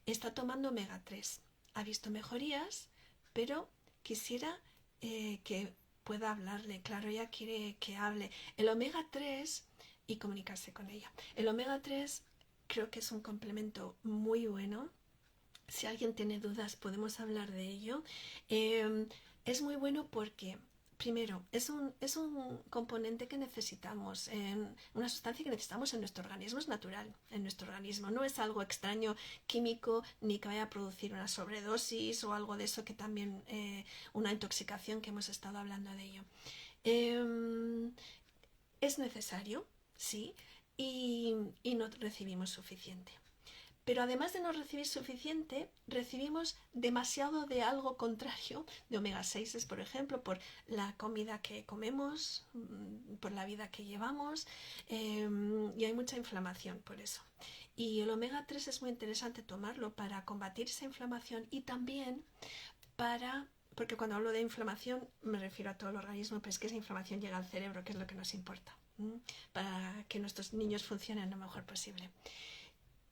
está tomando omega 3. Ha visto mejorías, pero quisiera que pueda hablarle. Claro, ella quiere que hable. El omega 3 y comunicarse con ella. El omega 3 creo que es un complemento muy bueno. Si alguien tiene dudas, podemos hablar de ello. Es muy bueno porque, primero, es un componente que necesitamos, una sustancia que necesitamos en nuestro organismo, es natural en nuestro organismo. No es algo extraño, químico, ni que vaya a producir una sobredosis o algo de eso, que también, una intoxicación, que hemos estado hablando de ello. Es necesario, sí, y no recibimos suficiente. Pero además de no recibir suficiente, recibimos demasiado de algo contrario, de omega 6, por ejemplo, por la comida que comemos, por la vida que llevamos, y hay mucha inflamación por eso. Y el omega 3 es muy interesante tomarlo para combatir esa inflamación y también porque cuando hablo de inflamación me refiero a todo el organismo, pero es que esa inflamación llega al cerebro, que es lo que nos importa, para que nuestros niños funcionen lo mejor posible.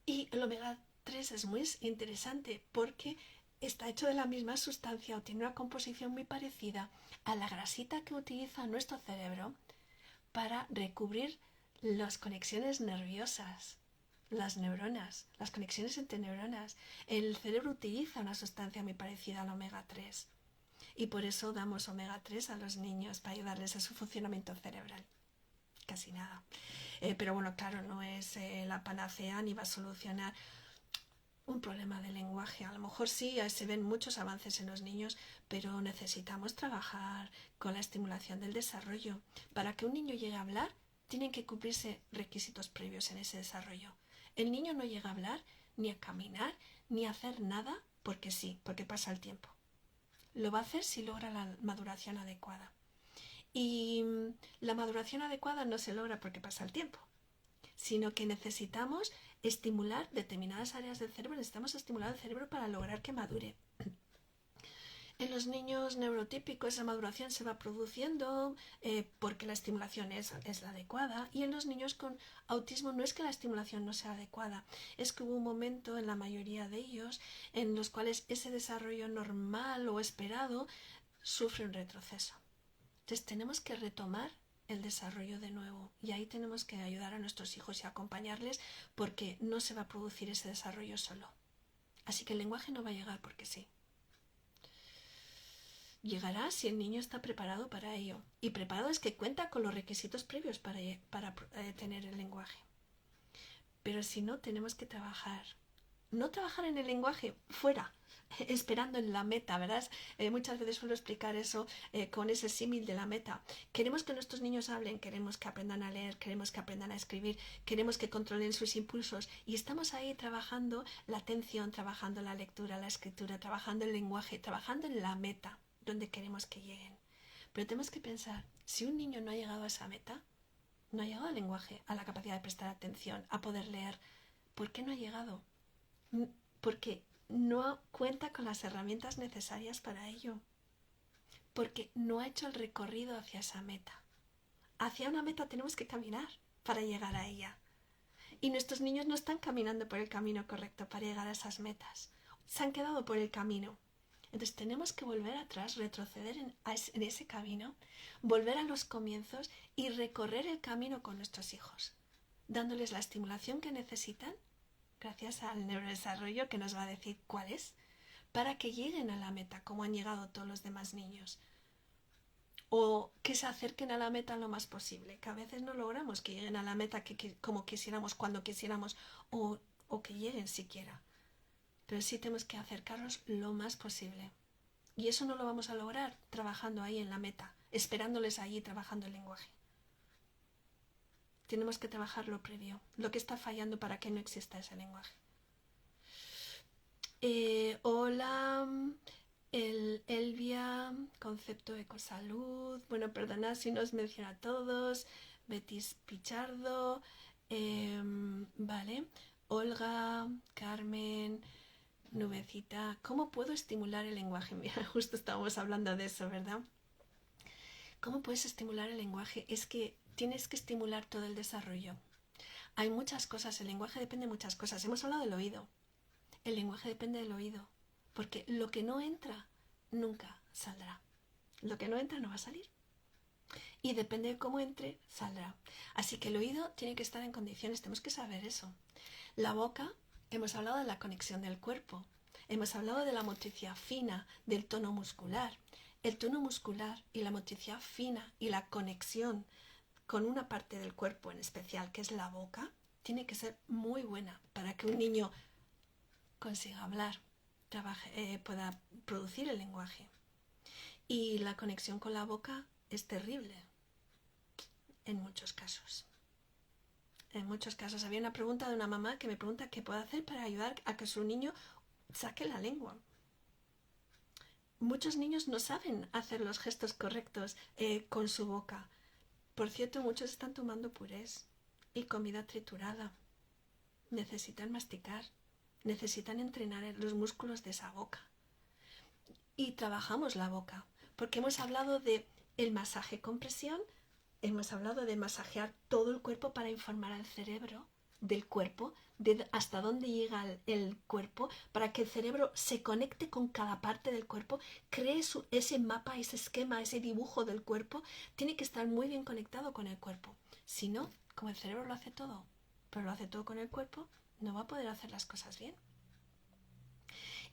Y el omega 3 es muy interesante porque está hecho de la misma sustancia o tiene una composición muy parecida a la grasita que utiliza nuestro cerebro para recubrir las conexiones nerviosas, las neuronas, las conexiones entre neuronas. El cerebro utiliza una sustancia muy parecida al omega 3 y por eso damos omega 3 a los niños para ayudarles a su funcionamiento cerebral. Casi nada. Pero bueno, claro, no es la panacea ni va a solucionar un problema de lenguaje. A lo mejor sí, se ven muchos avances en los niños, pero necesitamos trabajar con la estimulación del desarrollo. Para que un niño llegue a hablar, tienen que cumplirse requisitos previos en ese desarrollo. El niño no llega a hablar, ni a caminar, ni a hacer nada porque sí, porque pasa el tiempo. Lo va a hacer si logra la maduración adecuada. Y la maduración adecuada no se logra porque pasa el tiempo, sino que necesitamos estimular determinadas áreas del cerebro, necesitamos estimular el cerebro para lograr que madure. En los niños neurotípicos esa maduración se va produciendo porque la estimulación es la adecuada, y en los niños con autismo no es que la estimulación no sea adecuada, es que hubo un momento en la mayoría de ellos en los cuales ese desarrollo normal o esperado sufre un retroceso. Entonces tenemos que retomar el desarrollo de nuevo, y ahí tenemos que ayudar a nuestros hijos y acompañarles, porque no se va a producir ese desarrollo solo. Así que el lenguaje no va a llegar porque sí. Llegará si el niño está preparado para ello. Y preparado es que cuenta con los requisitos previos para tener el lenguaje. Pero si no, tenemos que trabajar. No trabajar en el lenguaje fuera, esperando en la meta, ¿verdad? Muchas veces suelo explicar eso con ese símil de la meta. Queremos que nuestros niños hablen, queremos que aprendan a leer, queremos que aprendan a escribir, queremos que controlen sus impulsos, y estamos ahí trabajando la atención, trabajando la lectura, la escritura, trabajando el lenguaje, trabajando en la meta donde queremos que lleguen. Pero tenemos que pensar, si un niño no ha llegado a esa meta, No ha llegado al lenguaje, a la capacidad de prestar atención, a poder leer. ¿Por qué no ha llegado? Porque no cuenta con las herramientas necesarias para ello. Porque no ha hecho el recorrido hacia esa meta. Hacia una meta tenemos que caminar para llegar a ella. Y nuestros niños no están caminando por el camino correcto para llegar a esas metas. Se han quedado por el camino. Entonces tenemos que volver atrás, retroceder en ese camino, volver a los comienzos y recorrer el camino con nuestros hijos, dándoles la estimulación que necesitan, gracias al neurodesarrollo que nos va a decir cuál es, para que lleguen a la meta como han llegado todos los demás niños. O que se acerquen a la meta lo más posible, que a veces no logramos que lleguen a la meta como quisiéramos, cuando quisiéramos, o que lleguen siquiera. Pero sí tenemos que acercarnos lo más posible. Y eso no lo vamos a lograr trabajando ahí en la meta, esperándoles allí trabajando el lenguaje. Tenemos que trabajar lo previo, lo que está fallando para que no exista ese lenguaje. Hola, Elvia, concepto ecosalud. Bueno, perdonad si no os menciono a todos. Betis Pichardo, vale. Olga, Carmen, Nubecita. ¿Cómo puedo estimular el lenguaje? Mira, justo estábamos hablando de eso, ¿verdad? ¿Cómo puedes estimular el lenguaje? Es que tienes que estimular todo el desarrollo. Hay muchas cosas, el lenguaje depende de muchas cosas. Hemos hablado del oído. El lenguaje depende del oído, porque lo que no entra nunca saldrá. Lo que no entra no va a salir. Y depende de cómo entre, saldrá. Así que el oído tiene que estar en condiciones, tenemos que saber eso. La boca, hemos hablado de la conexión del cuerpo. Hemos hablado de la motricidad fina, del tono muscular. El tono muscular y la motricidad fina y la conexión con una parte del cuerpo en especial, que es la boca, tiene que ser muy buena para que un niño consiga hablar, pueda producir el lenguaje. Y la conexión con la boca es terrible en muchos casos. En muchos casos. Había una pregunta de una mamá que me pregunta qué puede hacer para ayudar a que su niño saque la lengua. Muchos niños no saben hacer los gestos correctos con su boca. Por cierto, muchos están tomando purés y comida triturada. Necesitan masticar. Necesitan entrenar los músculos de esa boca. Y trabajamos la boca, porque hemos hablado de el masaje con presión, hemos hablado de masajear todo el cuerpo para informar al cerebro del cuerpo, de hasta dónde llega el cuerpo, para que el cerebro se conecte con cada parte del cuerpo, cree ese mapa, ese esquema, ese dibujo del cuerpo, tiene que estar muy bien conectado con el cuerpo. Si no, como el cerebro lo hace todo, pero lo hace todo con el cuerpo, no va a poder hacer las cosas bien.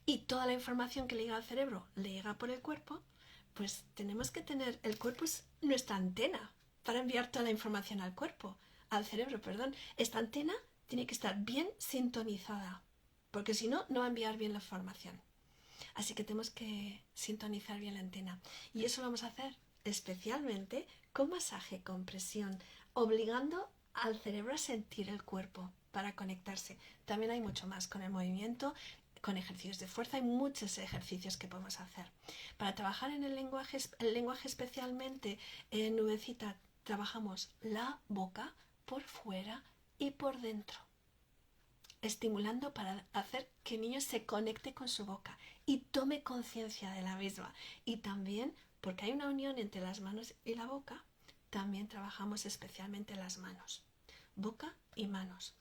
Y toda la información que le llega al cerebro le llega por el cuerpo, pues tenemos que tener, el cuerpo es nuestra antena para enviar toda la información al cuerpo, al cerebro, perdón. Esta antena tiene que estar bien sintonizada, porque si no, no va a enviar bien la información. Así que tenemos que sintonizar bien la antena. Y eso lo vamos a hacer especialmente con masaje, con presión, obligando al cerebro a sentir el cuerpo para conectarse. También hay mucho más con el movimiento, con ejercicios de fuerza, hay muchos ejercicios que podemos hacer. Para trabajar en el lenguaje especialmente, en Nubecita, trabajamos la boca por fuera y por dentro, estimulando para hacer que el niño se conecte con su boca y tome conciencia de la misma. Y también, porque hay una unión entre las manos y la boca, también trabajamos especialmente las manos, boca y manos.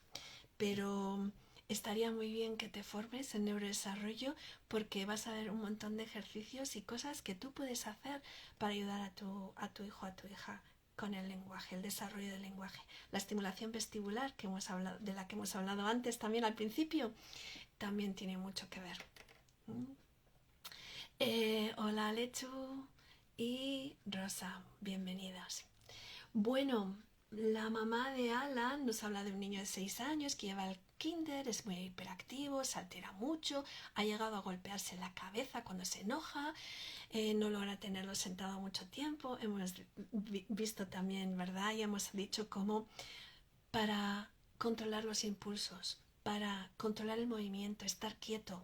Pero estaría muy bien que te formes en neurodesarrollo, porque vas a ver un montón de ejercicios y cosas que tú puedes hacer para ayudar a tu hijo, a tu hija con el lenguaje, el desarrollo del lenguaje. La estimulación vestibular de la que hemos hablado antes también al principio, también tiene mucho que ver. Hola Lechu y Rosa, bienvenidas. Bueno, la mamá de Alan nos habla de un niño de 6 años que lleva el kinder, es muy hiperactivo, se altera mucho, ha llegado a golpearse la cabeza cuando se enoja, no logra tenerlo sentado mucho tiempo. Hemos visto también, ¿verdad? Y hemos dicho cómo para controlar los impulsos, para controlar el movimiento, estar quieto,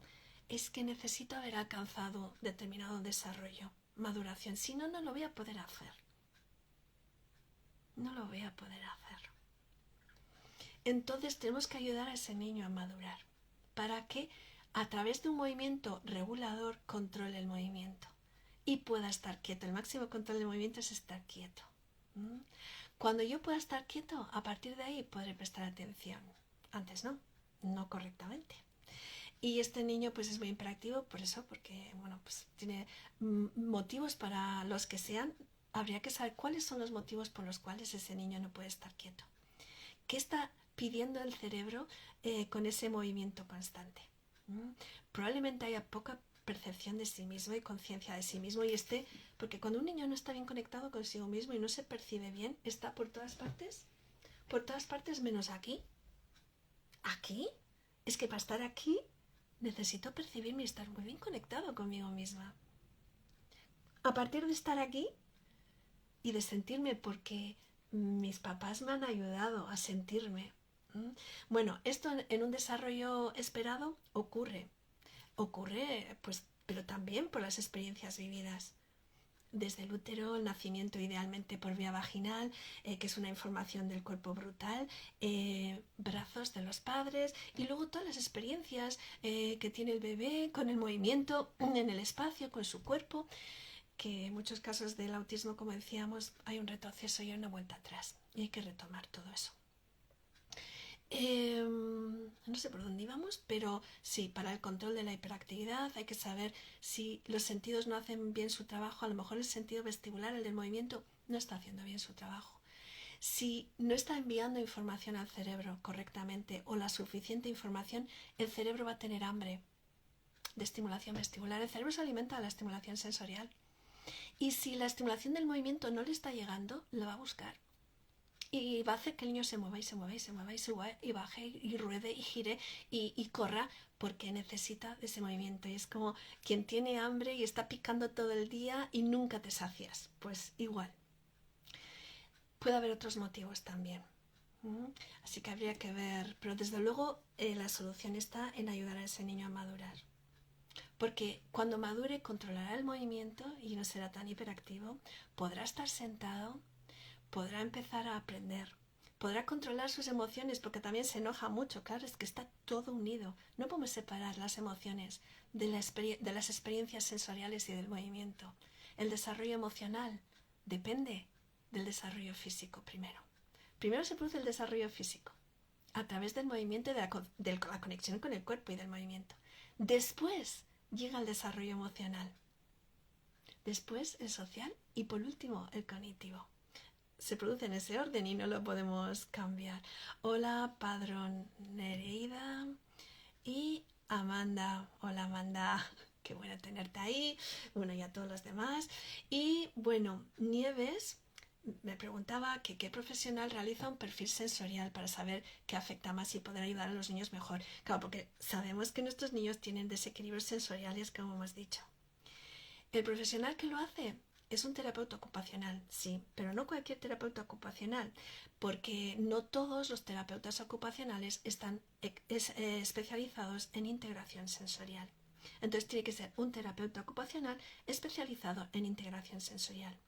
es que necesito haber alcanzado determinado desarrollo, maduración, si no, no lo voy a poder hacer. No lo voy a poder hacer. Entonces tenemos que ayudar a ese niño a madurar para que a través de un movimiento regulador controle el movimiento y pueda estar quieto. El máximo control del movimiento es estar quieto. Cuando yo pueda estar quieto, a partir de ahí podré prestar atención. Antes no correctamente. Y este niño pues es muy hiperactivo por eso, porque bueno, pues tiene motivos para los que sean. Habría que saber cuáles son los motivos por los cuales ese niño no puede estar quieto. ¿Qué está pidiendo el cerebro con ese movimiento constante? Probablemente haya poca percepción de sí mismo y conciencia de sí mismo, y porque cuando un niño no está bien conectado consigo mismo y no se percibe bien, está por todas partes menos aquí. ¿Aquí? Es que para estar aquí necesito percibirme y estar muy bien conectado conmigo misma. A partir de estar aquí y de sentirme, porque mis papás me han ayudado a sentirme. Bueno, esto en un desarrollo esperado ocurre pues, pero también por las experiencias vividas. Desde el útero, el nacimiento idealmente por vía vaginal, que es una información del cuerpo brutal, brazos de los padres y luego todas las experiencias que tiene el bebé con el movimiento en el espacio, con su cuerpo, que en muchos casos del autismo, como decíamos, hay un retroceso y una vuelta atrás y hay que retomar todo eso. No sé por dónde íbamos, pero sí, para el control de la hiperactividad hay que saber si los sentidos no hacen bien su trabajo. A lo mejor el sentido vestibular, el del movimiento, no está haciendo bien su trabajo. Si no está enviando información al cerebro correctamente o la suficiente información, el cerebro va a tener hambre de estimulación vestibular. El cerebro se alimenta de la estimulación sensorial. Y si la estimulación del movimiento no le está llegando, lo va a buscar. Y va a hacer que el niño se mueva y se mueva y se mueva y suba y baje y ruede y gire y corra, porque necesita de ese movimiento. Y es como quien tiene hambre y está picando todo el día y nunca te sacias. Pues igual. Puede haber otros motivos también. Así que habría que ver. Pero desde luego la solución está en ayudar a ese niño a madurar. Porque cuando madure controlará el movimiento y no será tan hiperactivo. Podrá estar sentado. Podrá empezar a aprender, podrá controlar sus emociones, porque también se enoja mucho. Claro, es que está todo unido. No podemos separar las emociones de las experiencias sensoriales y del movimiento. El desarrollo emocional depende del desarrollo físico primero. Primero se produce el desarrollo físico a través del movimiento y de la conexión con el cuerpo y del movimiento. Después llega el desarrollo emocional. Después el social y por último el cognitivo. Se produce en ese orden y no lo podemos cambiar. Hola, Padrón Nereida y Amanda. Hola, Amanda. Qué bueno tenerte ahí. Bueno, y a todos los demás. Y bueno, Nieves me preguntaba que qué profesional realiza un perfil sensorial para saber qué afecta más y poder ayudar a los niños mejor. Claro, porque sabemos que nuestros niños tienen desequilibrios sensoriales, como hemos dicho. El profesional que lo hace es un terapeuta ocupacional, sí, pero no cualquier terapeuta ocupacional, porque no todos los terapeutas ocupacionales están especializados en integración sensorial. Entonces tiene que ser un terapeuta ocupacional especializado en integración sensorial.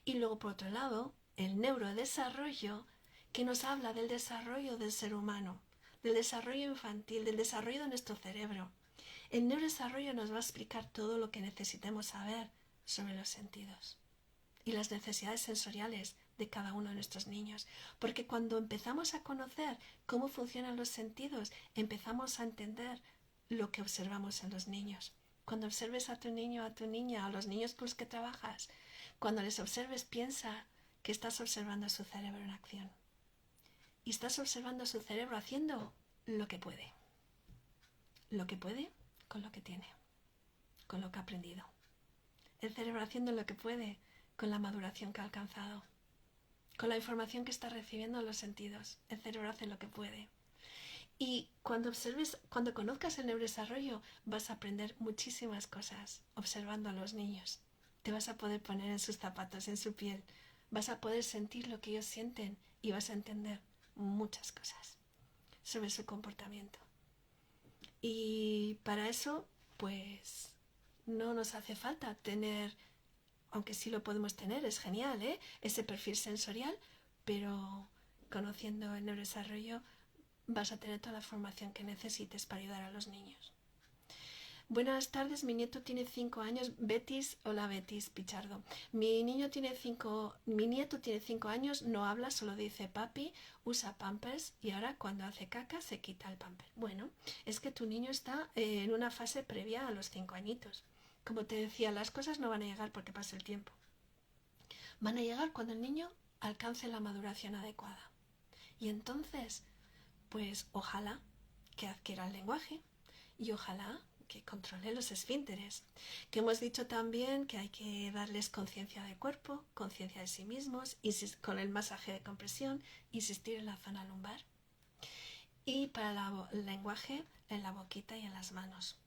Y luego, por otro lado, el neurodesarrollo, que nos habla del desarrollo del ser humano, del desarrollo infantil, del desarrollo de nuestro cerebro. El neurodesarrollo nos va a explicar todo lo que necesitemos saber sobre los sentidos y las necesidades sensoriales de cada uno de nuestros niños, porque cuando empezamos a conocer cómo funcionan los sentidos, empezamos a entender lo que observamos en los niños. Cuando observes a tu niño, a tu niña, a los niños con los que trabajas, cuando les observes, piensa que estás observando su cerebro en acción y estás observando su cerebro haciendo lo que puede con lo que tiene, con lo que ha aprendido. El cerebro haciendo lo que puede con la maduración que ha alcanzado, con la información que está recibiendo en los sentidos. El cerebro hace lo que puede. Y cuando conozcas el neurodesarrollo, vas a aprender muchísimas cosas observando a los niños. Te vas a poder poner en sus zapatos, en su piel. Vas a poder sentir lo que ellos sienten y vas a entender muchas cosas sobre su comportamiento. Y para eso, pues, no nos hace falta tener, aunque sí lo podemos tener, es genial, ese perfil sensorial, pero conociendo el neurodesarrollo vas a tener toda la formación que necesites para ayudar a los niños. Buenas tardes, mi nieto tiene 5 años. Betis, hola Betis Pichardo. Mi nieto tiene 5 años, no habla, solo dice papi, usa pampers y ahora cuando hace caca se quita el pamper. Bueno, es que tu niño está en una fase previa a los 5 añitos. Como te decía, las cosas no van a llegar porque pase el tiempo. Van a llegar cuando el niño alcance la maduración adecuada. Y entonces, pues ojalá que adquiera el lenguaje y ojalá que controle los esfínteres. Que hemos dicho también que hay que darles conciencia de cuerpo, conciencia de sí mismos, con el masaje de compresión, insistir en la zona lumbar. Y para el lenguaje, en la boquita y en las manos.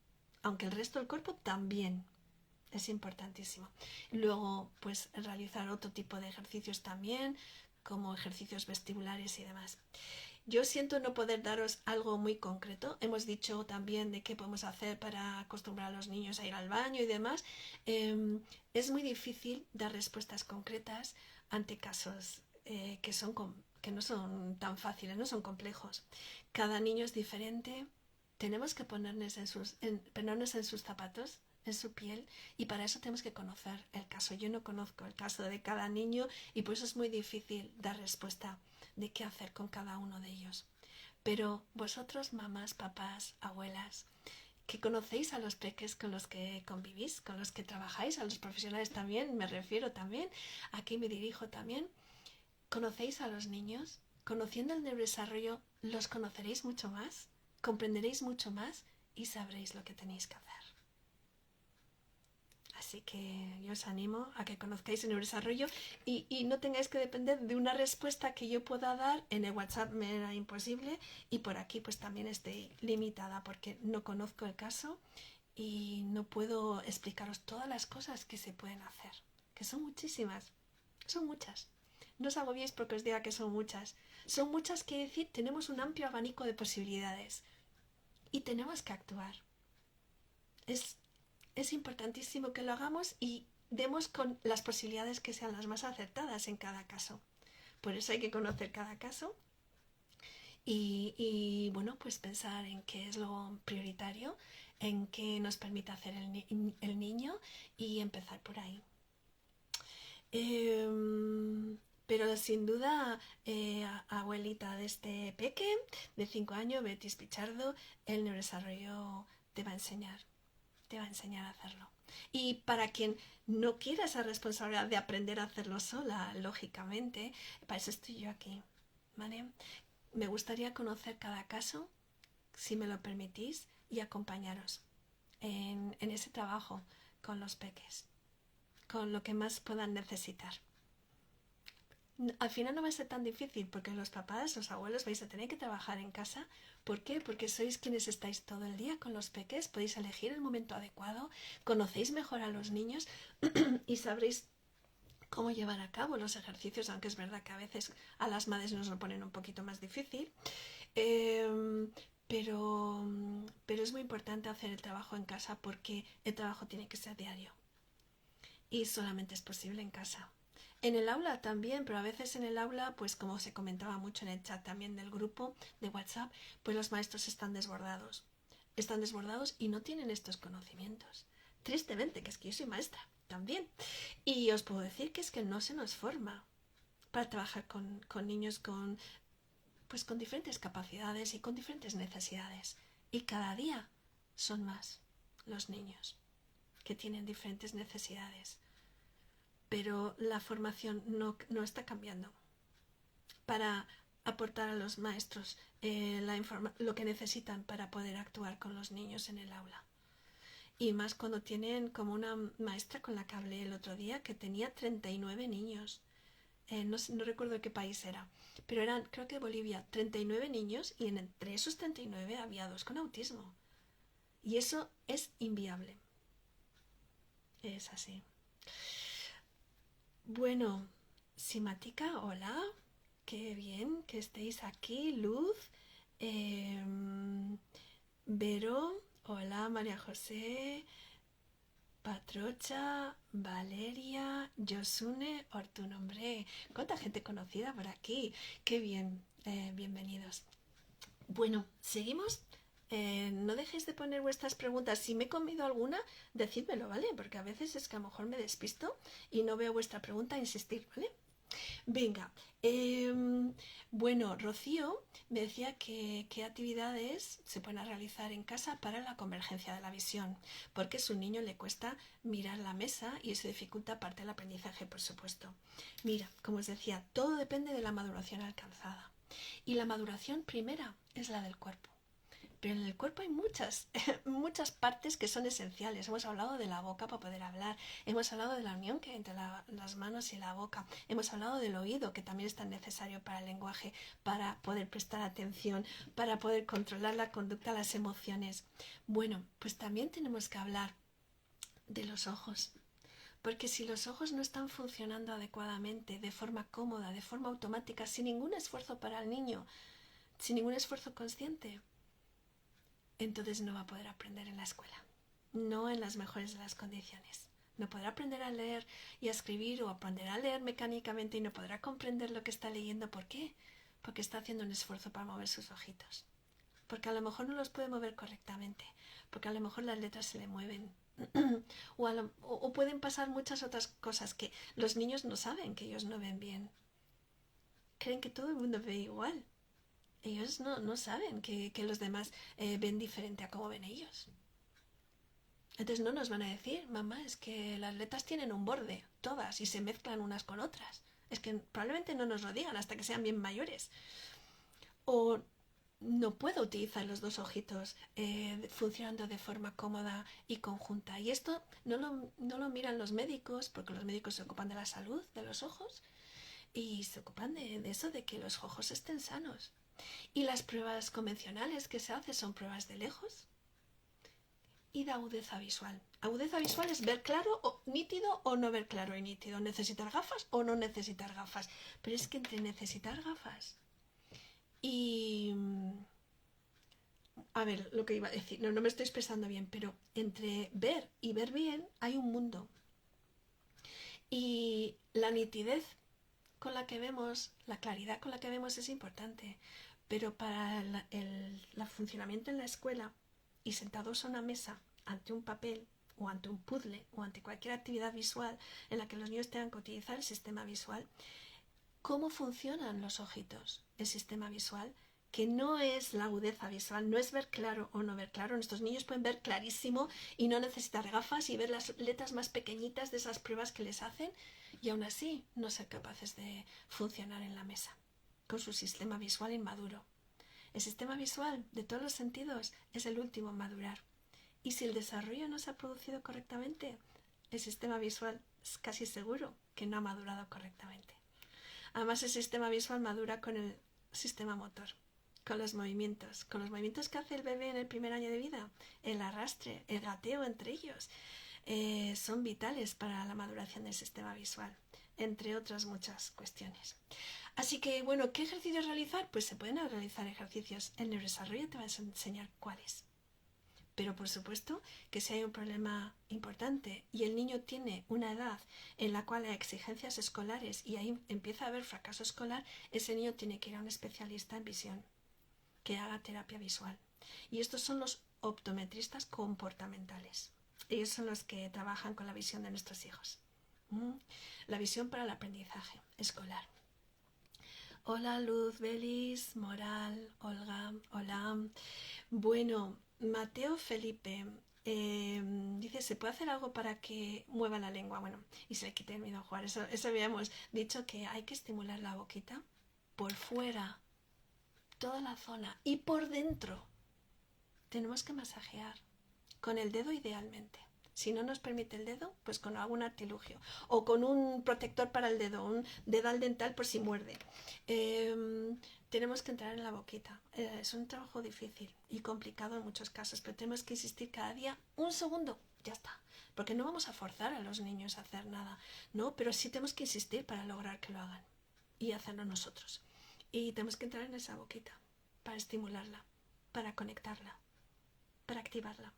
Aunque el resto del cuerpo también es importantísimo. Luego, pues realizar otro tipo de ejercicios también, como ejercicios vestibulares y demás. Yo siento no poder daros algo muy concreto. Hemos dicho también de qué podemos hacer para acostumbrar a los niños a ir al baño y demás. Es muy difícil dar respuestas concretas ante casos que no son tan fáciles, no son complejos. Cada niño es diferente. Tenemos que ponernos en sus zapatos, en su piel, y para eso tenemos que conocer el caso. Yo no conozco el caso de cada niño y por eso es muy difícil dar respuesta de qué hacer con cada uno de ellos. Pero vosotros, mamás, papás, abuelas, que conocéis a los peques con los que convivís, con los que trabajáis, a los profesionales también, me refiero también, aquí me dirijo también, conocéis a los niños, conociendo el neurodesarrollo, los conoceréis mucho más, comprenderéis mucho más y sabréis lo que tenéis que hacer. Así que yo os animo a que conozcáis el neurodesarrollo y no tengáis que depender de una respuesta que yo pueda dar. En el WhatsApp me era imposible y por aquí pues también estoy limitada porque no conozco el caso y no puedo explicaros todas las cosas que se pueden hacer, que son muchísimas, son muchas. No os agobiéis porque os diga que son muchas. Son muchas, quiere decir, tenemos un amplio abanico de posibilidades y tenemos que actuar. Es importantísimo que lo hagamos y demos con las posibilidades que sean las más acertadas en cada caso. Por eso hay que conocer cada caso y bueno, pues pensar en qué es lo prioritario, en qué nos permite hacer el niño y empezar por ahí. Pero sin duda, abuelita de este peque de 5 años, Betis Pichardo, el neurodesarrollo te va a enseñar a hacerlo. Y para quien no quiera esa responsabilidad de aprender a hacerlo sola, lógicamente, para eso estoy yo aquí, ¿vale? Me gustaría conocer cada caso, si me lo permitís, y acompañaros en ese trabajo con los peques, con lo que más puedan necesitar. Al final no va a ser tan difícil porque los papás, los abuelos vais a tener que trabajar en casa. ¿Por qué? Porque sois quienes estáis todo el día con los peques, podéis elegir el momento adecuado, conocéis mejor a los niños y sabréis cómo llevar a cabo los ejercicios, aunque es verdad que a veces a las madres nos lo ponen un poquito más difícil. Pero es muy importante hacer el trabajo en casa porque el trabajo tiene que ser diario y solamente es posible en casa. En el aula también, pero a veces en el aula, pues como se comentaba mucho en el chat también del grupo de WhatsApp, pues los maestros están desbordados. Están desbordados y no tienen estos conocimientos. Tristemente, que es que yo soy maestra también. Y os puedo decir que es que no se nos forma para trabajar con niños pues con diferentes capacidades y con diferentes necesidades. Y cada día son más los niños que tienen diferentes necesidades. Pero la formación no está cambiando para aportar a los maestros lo que necesitan para poder actuar con los niños en el aula. Y más cuando tienen como una maestra con la que hablé el otro día que tenía 39 niños. No recuerdo de qué país era, pero eran, creo que Bolivia, 39 niños y entre esos 39 había 2 con autismo. Y eso es inviable. Es así. Bueno, Simática, hola, qué bien que estéis aquí, Luz, Vero, hola, María José, Patrocha, Valeria, Josune, Ortun, hombre, cuánta gente conocida por aquí, qué bien, bienvenidos. Bueno, seguimos. No dejéis de poner vuestras preguntas. Si me he comido alguna, decídmelo, ¿vale? Porque a veces es que a lo mejor me despisto y no veo vuestra pregunta, insistir, ¿vale? Venga, bueno, Rocío me decía que qué actividades se pueden realizar en casa para la convergencia de la visión, porque a su niño le cuesta mirar la mesa y eso dificulta parte del aprendizaje, por supuesto. Mira, como os decía, todo depende de la maduración alcanzada. Y la maduración primera es la del cuerpo. Pero en el cuerpo hay muchas, muchas partes que son esenciales. Hemos hablado de la boca para poder hablar, hemos hablado de la unión que hay entre las manos y la boca, hemos hablado del oído, que también es tan necesario para el lenguaje, para poder prestar atención, para poder controlar la conducta, las emociones. Bueno, pues también tenemos que hablar de los ojos. Porque si los ojos no están funcionando adecuadamente, de forma cómoda, de forma automática, sin ningún esfuerzo para el niño, sin ningún esfuerzo consciente, entonces no va a poder aprender en la escuela, no en las mejores de las condiciones. No podrá aprender a leer y a escribir o aprender a leer mecánicamente y no podrá comprender lo que está leyendo. ¿Por qué? Porque está haciendo un esfuerzo para mover sus ojitos. Porque a lo mejor no los puede mover correctamente, porque a lo mejor las letras se le mueven. o pueden pasar muchas otras cosas que los niños no saben, que ellos no ven bien. Creen que todo el mundo ve igual. Ellos no saben que los demás ven diferente a cómo ven ellos. Entonces no nos van a decir, mamá, es que las letras tienen un borde, todas, y se mezclan unas con otras. Es que probablemente no nos lo digan hasta que sean bien mayores. O no puedo utilizar los dos ojitos funcionando de forma cómoda y conjunta. Y esto no lo miran los médicos, porque los médicos se ocupan de la salud de los ojos y se ocupan de eso, de que los ojos estén sanos. Y las pruebas convencionales que se hacen son pruebas de lejos y de agudeza visual. Agudeza visual es ver claro o nítido o no ver claro y nítido. Necesitar gafas o no necesitar gafas. Pero es que entre necesitar gafas y... A ver, lo que iba a decir, no me estoy expresando bien, pero entre ver y ver bien hay un mundo. Y la nitidez con la que vemos, la claridad con la que vemos es importante. Pero para el funcionamiento en la escuela y sentados a una mesa ante un papel o ante un puzzle o ante cualquier actividad visual en la que los niños tengan que utilizar el sistema visual, ¿cómo funcionan los ojitos? El sistema visual, que no es la agudeza visual, no es ver claro o no ver claro. Nuestros niños pueden ver clarísimo y no necesitar gafas y ver las letras más pequeñitas de esas pruebas que les hacen y aún así no ser capaces de funcionar en la mesa con su sistema visual inmaduro. El sistema visual de todos los sentidos es el último en madurar. Y si el desarrollo no se ha producido correctamente, el sistema visual es casi seguro que no ha madurado correctamente. Además, el sistema visual madura con el sistema motor, con los movimientos que hace el bebé en el primer año de vida, el arrastre, el gateo entre ellos, son vitales para la maduración del sistema visual, entre otras muchas cuestiones. Así que, bueno, ¿qué ejercicios realizar? Pues se pueden realizar ejercicios. El neurodesarrollo te va a enseñar cuáles. Pero por supuesto que si hay un problema importante y el niño tiene una edad en la cual hay exigencias escolares y ahí empieza a haber fracaso escolar, ese niño tiene que ir a un especialista en visión que haga terapia visual. Y estos son los optometristas comportamentales. Ellos son los que trabajan con la visión de nuestros hijos. La visión para el aprendizaje escolar. Hola Luz, Belis, Moral, Olga, hola. Bueno, Mateo Felipe dice, ¿se puede hacer algo para que mueva la lengua? Bueno, y se le quite el miedo a jugar. Eso habíamos dicho, que hay que estimular la boquita por fuera, toda la zona, y por dentro. Tenemos que masajear, con el dedo idealmente. Si no nos permite el dedo, pues con algún artilugio o con un protector para el dedo, un dedal dental por si muerde. Tenemos que entrar en la boquita. Es un trabajo difícil y complicado en muchos casos, pero tenemos que insistir cada día un segundo, ya está. Porque no vamos a forzar a los niños a hacer nada, ¿no? Pero sí tenemos que insistir para lograr que lo hagan y hacerlo nosotros. Y tenemos que entrar en esa boquita para estimularla, para conectarla, para activarla,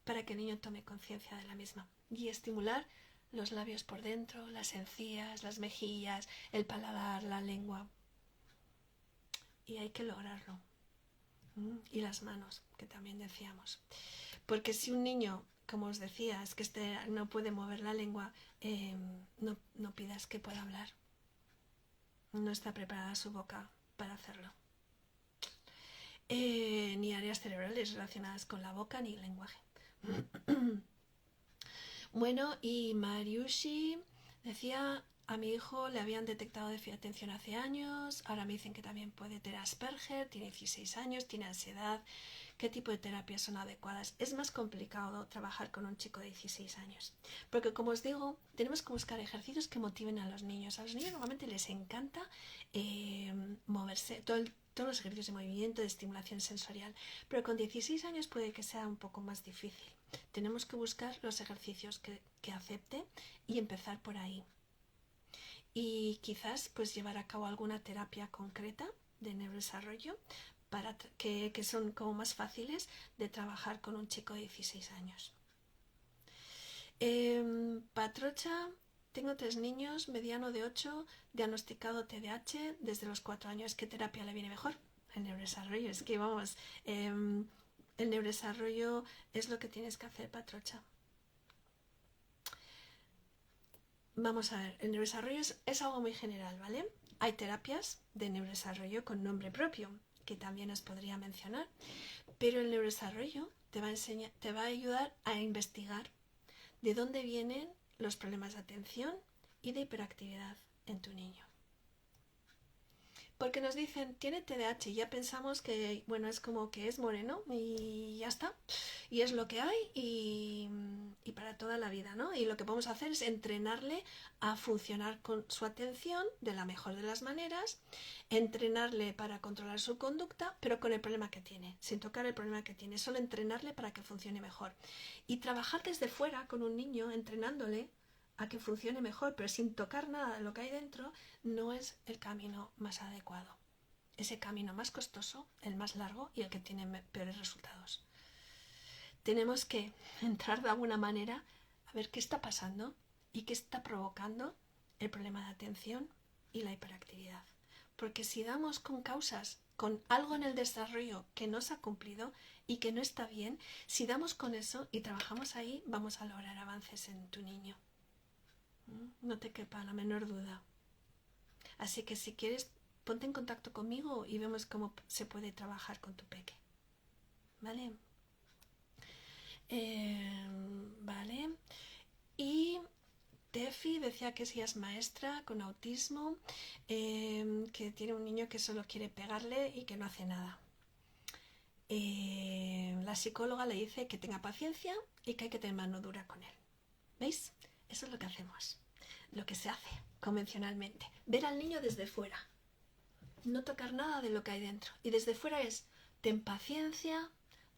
para que el niño tome conciencia de la misma y estimular los labios por dentro, las encías, las mejillas, el paladar, la lengua. Y hay que lograrlo. Y las manos, que también decíamos. Porque si un niño, como os decía, es que no puede mover la lengua, no pidas que pueda hablar. No está preparada su boca para hacerlo. Ni áreas cerebrales relacionadas con la boca ni el lenguaje. Bueno, y Mariushi decía, a mi hijo le habían detectado déficit de atención hace años, ahora me dicen que también puede tener Asperger, tiene 16 años, tiene ansiedad. ¿Qué tipo de terapias son adecuadas? Es más complicado trabajar con un chico de 16 años, porque como os digo, tenemos que buscar ejercicios que motiven a los niños. A los niños normalmente les encanta moverse, todos los ejercicios de movimiento, de estimulación sensorial, pero con 16 años puede que sea un poco más difícil. Tenemos que buscar los ejercicios que acepte y empezar por ahí. Y quizás pues llevar a cabo alguna terapia concreta de neurodesarrollo para que son como más fáciles de trabajar con un chico de 16 años. Patrocha, tengo 3 niños, mediano de 8, diagnosticado TDAH desde los 4 años. ¿Qué terapia le viene mejor? El neurodesarrollo, es que vamos, el neurodesarrollo es lo que tienes que hacer, Patrocha. Vamos a ver, el neurodesarrollo es algo muy general, ¿vale? Hay terapias de neurodesarrollo con nombre propio, que también os podría mencionar, pero el neurodesarrollo te va a ayudar a investigar de dónde vienen los problemas de atención y de hiperactividad en tu niño. Porque nos dicen, tiene TDAH, y ya pensamos que, bueno, es como que es moreno y ya está. Y es lo que hay y para toda la vida, ¿no? Y lo que podemos hacer es entrenarle a funcionar con su atención de la mejor de las maneras, entrenarle para controlar su conducta, pero con el problema que tiene, sin tocar el problema que tiene, solo entrenarle para que funcione mejor. Y trabajar desde fuera con un niño, entrenándole a que funcione mejor, pero sin tocar nada de lo que hay dentro, no es el camino más adecuado. Es el camino más costoso, el más largo y el que tiene peores resultados. Tenemos que entrar de alguna manera a ver qué está pasando y qué está provocando el problema de atención y la hiperactividad. Porque si damos con causas, con algo en el desarrollo que no se ha cumplido y que no está bien, si damos con eso y trabajamos ahí, vamos a lograr avances en tu niño. No te quepa la menor duda. Así que si quieres, ponte en contacto conmigo y vemos cómo se puede trabajar con tu peque. ¿Vale? Vale. Y Tefi decía que ella es maestra con autismo, que tiene un niño que solo quiere pegarle y que no hace nada. La psicóloga le dice que tenga paciencia y que hay que tener mano dura con él. ¿Veis? Eso es lo que hacemos. Lo que se hace convencionalmente. Ver al niño desde fuera. No tocar nada de lo que hay dentro. Y desde fuera es, ten paciencia,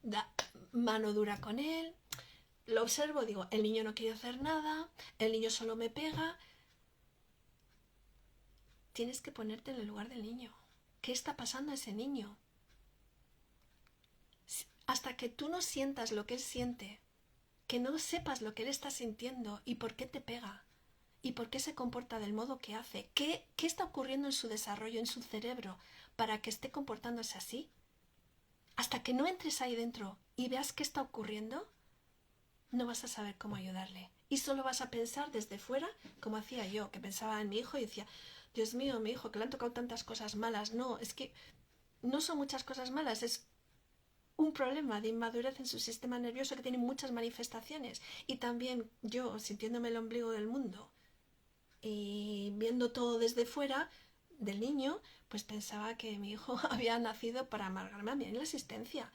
da mano dura con él. Lo observo, digo, el niño no quiere hacer nada, el niño solo me pega. Tienes que ponerte en el lugar del niño. ¿Qué está pasando a ese niño? Hasta que tú no sientas lo que él siente, que no sepas lo que él está sintiendo y por qué te pega, y por qué se comporta del modo que hace, qué está ocurriendo en su desarrollo, en su cerebro, para que esté comportándose así. Hasta que no entres ahí dentro y veas qué está ocurriendo, no vas a saber cómo ayudarle. Y solo vas a pensar desde fuera, como hacía yo, que pensaba en mi hijo y decía, Dios mío, mi hijo, que le han tocado tantas cosas malas. No, es que no son muchas cosas malas, es un problema de inmadurez en su sistema nervioso que tiene muchas manifestaciones. Y también yo, sintiéndome el ombligo del mundo y viendo todo desde fuera del niño, pues pensaba que mi hijo había nacido para amargarme a mí en la existencia.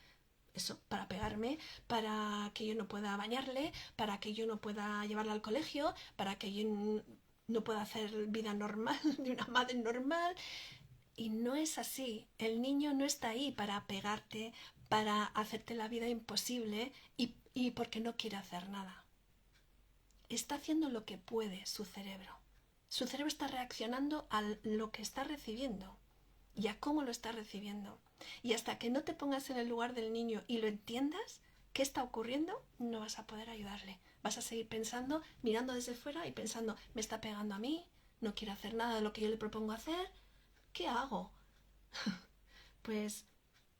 Eso, para pegarme, para que yo no pueda bañarle, para que yo no pueda llevarla al colegio, para que yo no pueda hacer vida normal de una madre normal. Y no es así. El niño no está ahí para pegarte, para hacerte la vida imposible y porque no quiere hacer nada. Está haciendo lo que puede su cerebro. Su cerebro está reaccionando a lo que está recibiendo y a cómo lo está recibiendo. Y hasta que no te pongas en el lugar del niño y lo entiendas, qué está ocurriendo, no vas a poder ayudarle. Vas a seguir pensando, mirando desde fuera y pensando, me está pegando a mí, no quiere hacer nada de lo que yo le propongo hacer, ¿qué hago? Pues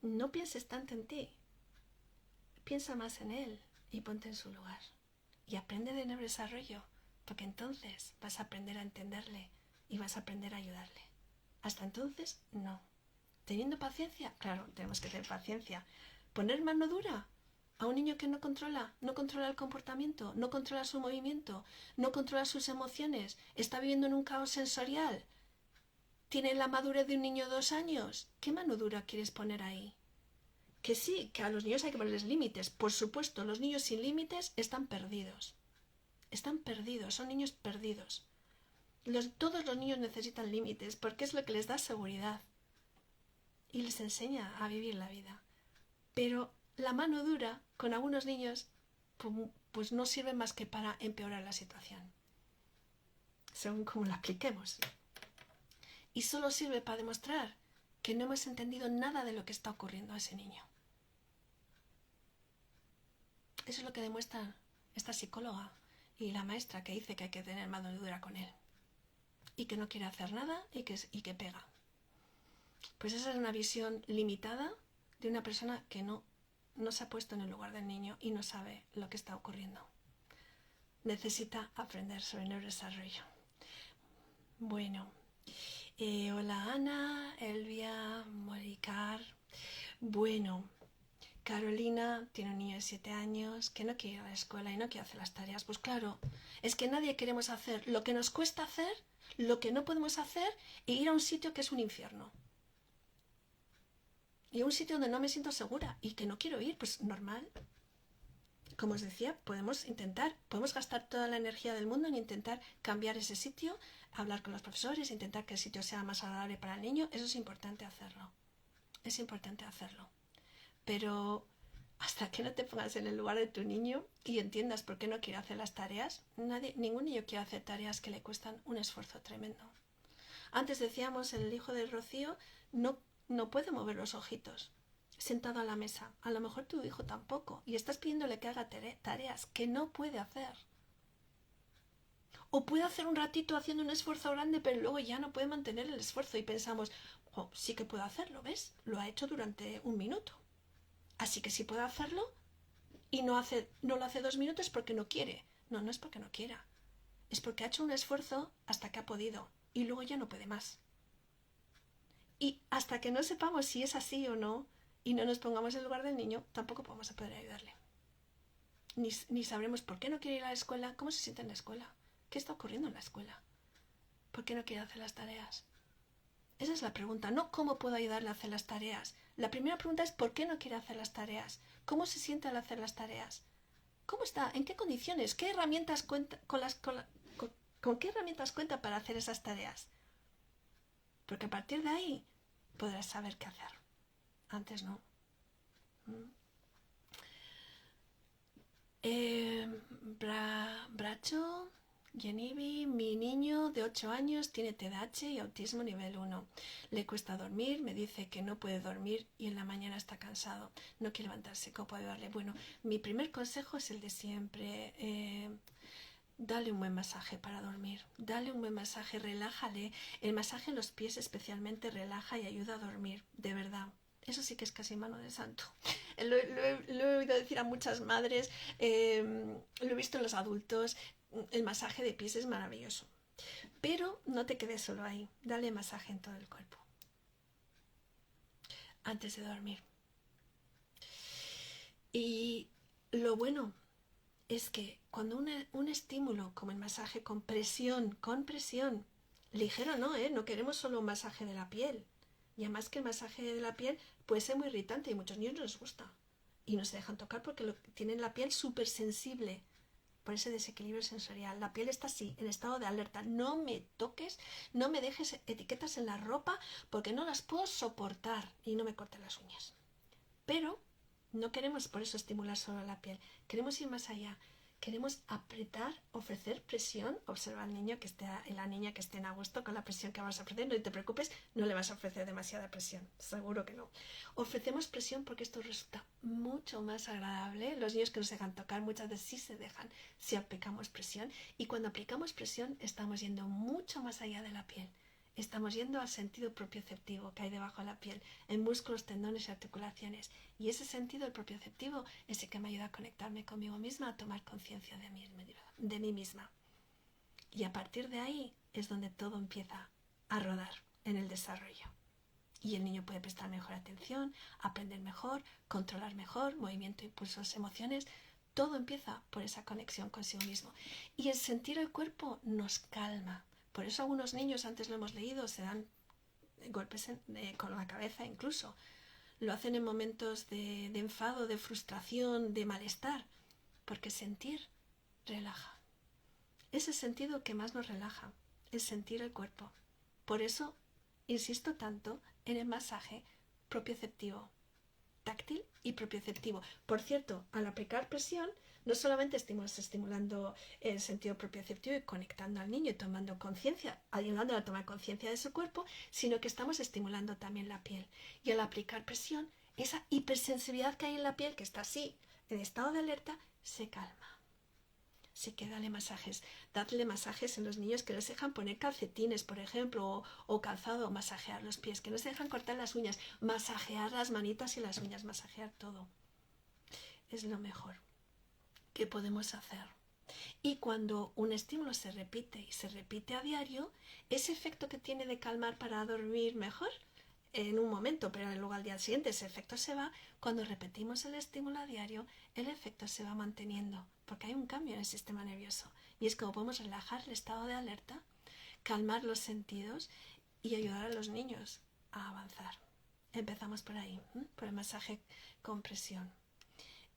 no pienses tanto en ti, piensa más en él y ponte en su lugar. Y aprende de neurodesarrollo, porque entonces vas a aprender a entenderle y vas a aprender a ayudarle. Hasta entonces, no. Teniendo paciencia, claro, tenemos que tener paciencia. Poner mano dura a un niño que no controla el comportamiento, no controla su movimiento, no controla sus emociones, está viviendo en un caos sensorial, tiene la madurez de un niño de 2 años. ¿Qué mano dura quieres poner ahí? Que sí, que a los niños hay que ponerles límites. Por supuesto, los niños sin límites están perdidos. Están perdidos, son niños perdidos. Todos los niños necesitan límites porque es lo que les da seguridad y les enseña a vivir la vida. Pero la mano dura con algunos niños pues no sirve más que para empeorar la situación, según cómo la apliquemos. Y solo sirve para demostrar que no hemos entendido nada de lo que está ocurriendo a ese niño. Eso es lo que demuestra esta psicóloga y la maestra que dice que hay que tener mano dura con él y que no quiere hacer nada y que pega. Pues esa es una visión limitada de una persona que no se ha puesto en el lugar del niño y no sabe lo que está ocurriendo. Necesita aprender sobre neurodesarrollo. Bueno, hola Ana, Elvia, Moricar. Bueno, Carolina tiene un niño de 7 años que no quiere ir a la escuela y no quiere hacer las tareas. Pues claro, es que nadie queremos hacer lo que nos cuesta hacer, lo que no podemos hacer e ir a un sitio que es un infierno. Y a un sitio donde no me siento segura y que no quiero ir, pues normal. Como os decía, podemos gastar toda la energía del mundo en intentar cambiar ese sitio, hablar con los profesores, intentar que el sitio sea más agradable para el niño. Eso es importante hacerlo. Es importante hacerlo. Pero hasta que no te pongas en el lugar de tu niño y entiendas por qué no quiere hacer las tareas, ningún niño quiere hacer tareas que le cuestan un esfuerzo tremendo. Antes decíamos, el hijo de Rocío no puede mover los ojitos sentado a la mesa. A lo mejor tu hijo tampoco. Y estás pidiéndole que haga tareas que no puede hacer. O puede hacer un ratito haciendo un esfuerzo grande, pero luego ya no puede mantener el esfuerzo. Y pensamos, oh, sí que puedo hacerlo, ¿ves? Lo ha hecho durante 1 minuto. Así que si puede hacerlo y no lo hace 2 minutos porque no quiere. No, no es porque no quiera. Es porque ha hecho un esfuerzo hasta que ha podido. Y luego ya no puede más. Y hasta que no sepamos si es así o no, y no nos pongamos en el lugar del niño, tampoco podemos poder ayudarle. Ni sabremos por qué no quiere ir a la escuela, cómo se siente en la escuela, qué está ocurriendo en la escuela, por qué no quiere hacer las tareas. Esa es la pregunta, no cómo puedo ayudarle a hacer las tareas. La primera pregunta es por qué no quiere hacer las tareas, cómo se siente al hacer las tareas, cómo está, en qué condiciones, qué herramientas cuenta, con qué herramientas cuenta para hacer esas tareas. Porque a partir de ahí podrás saber qué hacer. Antes no. Bracho, Genivi, mi niño de 8 años tiene TDAH y autismo nivel 1. Le cuesta dormir, me dice que no puede dormir y en la mañana está cansado. No quiere levantarse, ¿cómo puedo ayudarle? Bueno, mi primer consejo es el de siempre. Dale un buen masaje para dormir. Dale un buen masaje, relájale. El masaje en los pies especialmente relaja y ayuda a dormir, de verdad. Eso sí que es casi mano de santo. Lo he oído decir a muchas madres, lo he visto en los adultos. El masaje de pies es maravilloso. Pero no te quedes solo ahí. Dale masaje en todo el cuerpo. Antes de dormir. Y lo bueno es que cuando un estímulo como el masaje con presión, ligero no queremos solo un masaje de la piel. Y además que el masaje de la piel puede ser muy irritante y a muchos niños no les gusta. Y no se dejan tocar porque tienen la piel súper sensible por ese desequilibrio sensorial. La piel está así, en estado de alerta. No me toques, no me dejes etiquetas en la ropa porque no las puedo soportar y no me corten las uñas. Pero no queremos por eso estimular solo la piel. Queremos ir más allá. Queremos apretar, ofrecer presión. Observa al niño y la niña que estén a gusto con la presión que vas a ofrecer. No te preocupes, no le vas a ofrecer demasiada presión. Seguro que no. Ofrecemos presión porque esto resulta mucho más agradable. Los niños que nos dejan tocar muchas veces sí se dejan si aplicamos presión. Y cuando aplicamos presión estamos yendo mucho más allá de la piel. estamos yendo al sentido propioceptivo que hay debajo de la piel, en músculos, tendones y articulaciones. Y ese sentido, el propioceptivo, es el que me ayuda a conectarme conmigo misma, a tomar conciencia de mí misma. Y a partir de ahí es donde todo empieza a rodar en el desarrollo. Y el niño puede prestar mejor atención, aprender mejor, controlar mejor, movimiento, impulsos, emociones. Todo empieza por esa conexión consigo mismo. Y el sentir el cuerpo nos calma. Por eso algunos niños, antes lo hemos leído, se dan golpes con la cabeza incluso. Lo hacen en momentos de enfado, de frustración, de malestar. Porque sentir relaja. Es el sentido que más nos relaja, el sentir el cuerpo. Por eso insisto tanto en el masaje propioceptivo, táctil y propioceptivo. Por cierto, al aplicar presión, no solamente estamos estimulando el sentido propioceptivo y conectando al niño y tomando conciencia, ayudándole a tomar conciencia de su cuerpo, sino que estamos estimulando también la piel. Y al aplicar presión, esa hipersensibilidad que hay en la piel, que está así, en estado de alerta, se calma. Así que dadle masajes en los niños que no se dejan poner calcetines, por ejemplo, o calzado, masajear los pies, que no se dejan cortar las uñas, masajear las manitas y las uñas, masajear todo. Es lo mejor que podemos hacer. Y cuando un estímulo se repite y se repite a diario, ese efecto que tiene de calmar para dormir mejor en un momento, pero luego al día siguiente ese efecto se va. Cuando repetimos el estímulo a diario, el efecto se va manteniendo, porque hay un cambio en el sistema nervioso. Y es como podemos relajar el estado de alerta, calmar los sentidos y ayudar a los niños a avanzar. Empezamos por ahí, por el masaje con presión.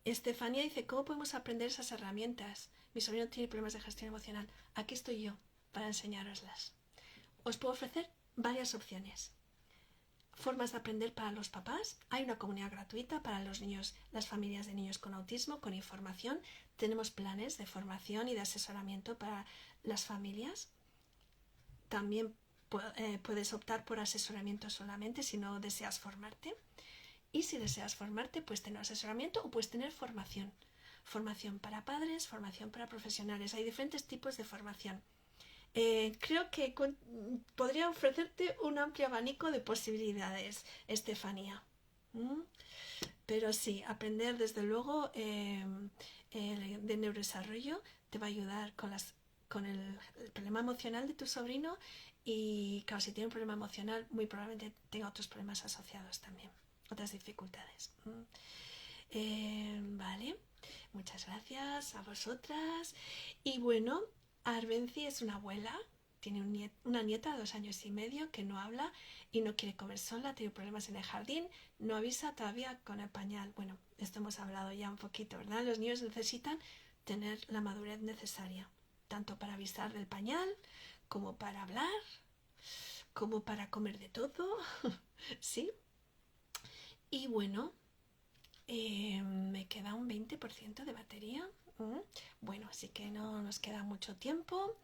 Estefanía dice, ¿cómo podemos aprender esas herramientas? Mi sobrino tiene problemas de gestión emocional. Aquí estoy yo para enseñároslas. Os puedo ofrecer varias opciones. Formas de aprender para los papás. Hay una comunidad gratuita para los niños, las familias de niños con autismo, con información. Tenemos planes de formación y de asesoramiento para las familias. También puedes optar por asesoramiento solamente si no deseas formarte. Y si deseas formarte, puedes tener asesoramiento o puedes tener formación. Formación para padres, formación para profesionales. Hay diferentes tipos de formación. Creo que podría ofrecerte un amplio abanico de posibilidades, Estefanía. Pero sí, aprender desde luego de neurodesarrollo te va a ayudar con el problema emocional de tu sobrino y claro, si tiene un problema emocional muy probablemente tenga otros problemas asociados también, otras dificultades. Vale, muchas gracias a vosotras. Y bueno, Arbenzi es una abuela, tiene una nieta de 2 años y medio que no habla y no quiere comer sola, tiene problemas en el jardín, no avisa todavía con el pañal. Bueno, esto hemos hablado ya un poquito, ¿verdad? Los niños necesitan tener la madurez necesaria, tanto para avisar del pañal, como para hablar, como para comer de todo, ¿sí? Y bueno, me queda un 20% de batería. Bueno, así que no nos queda mucho tiempo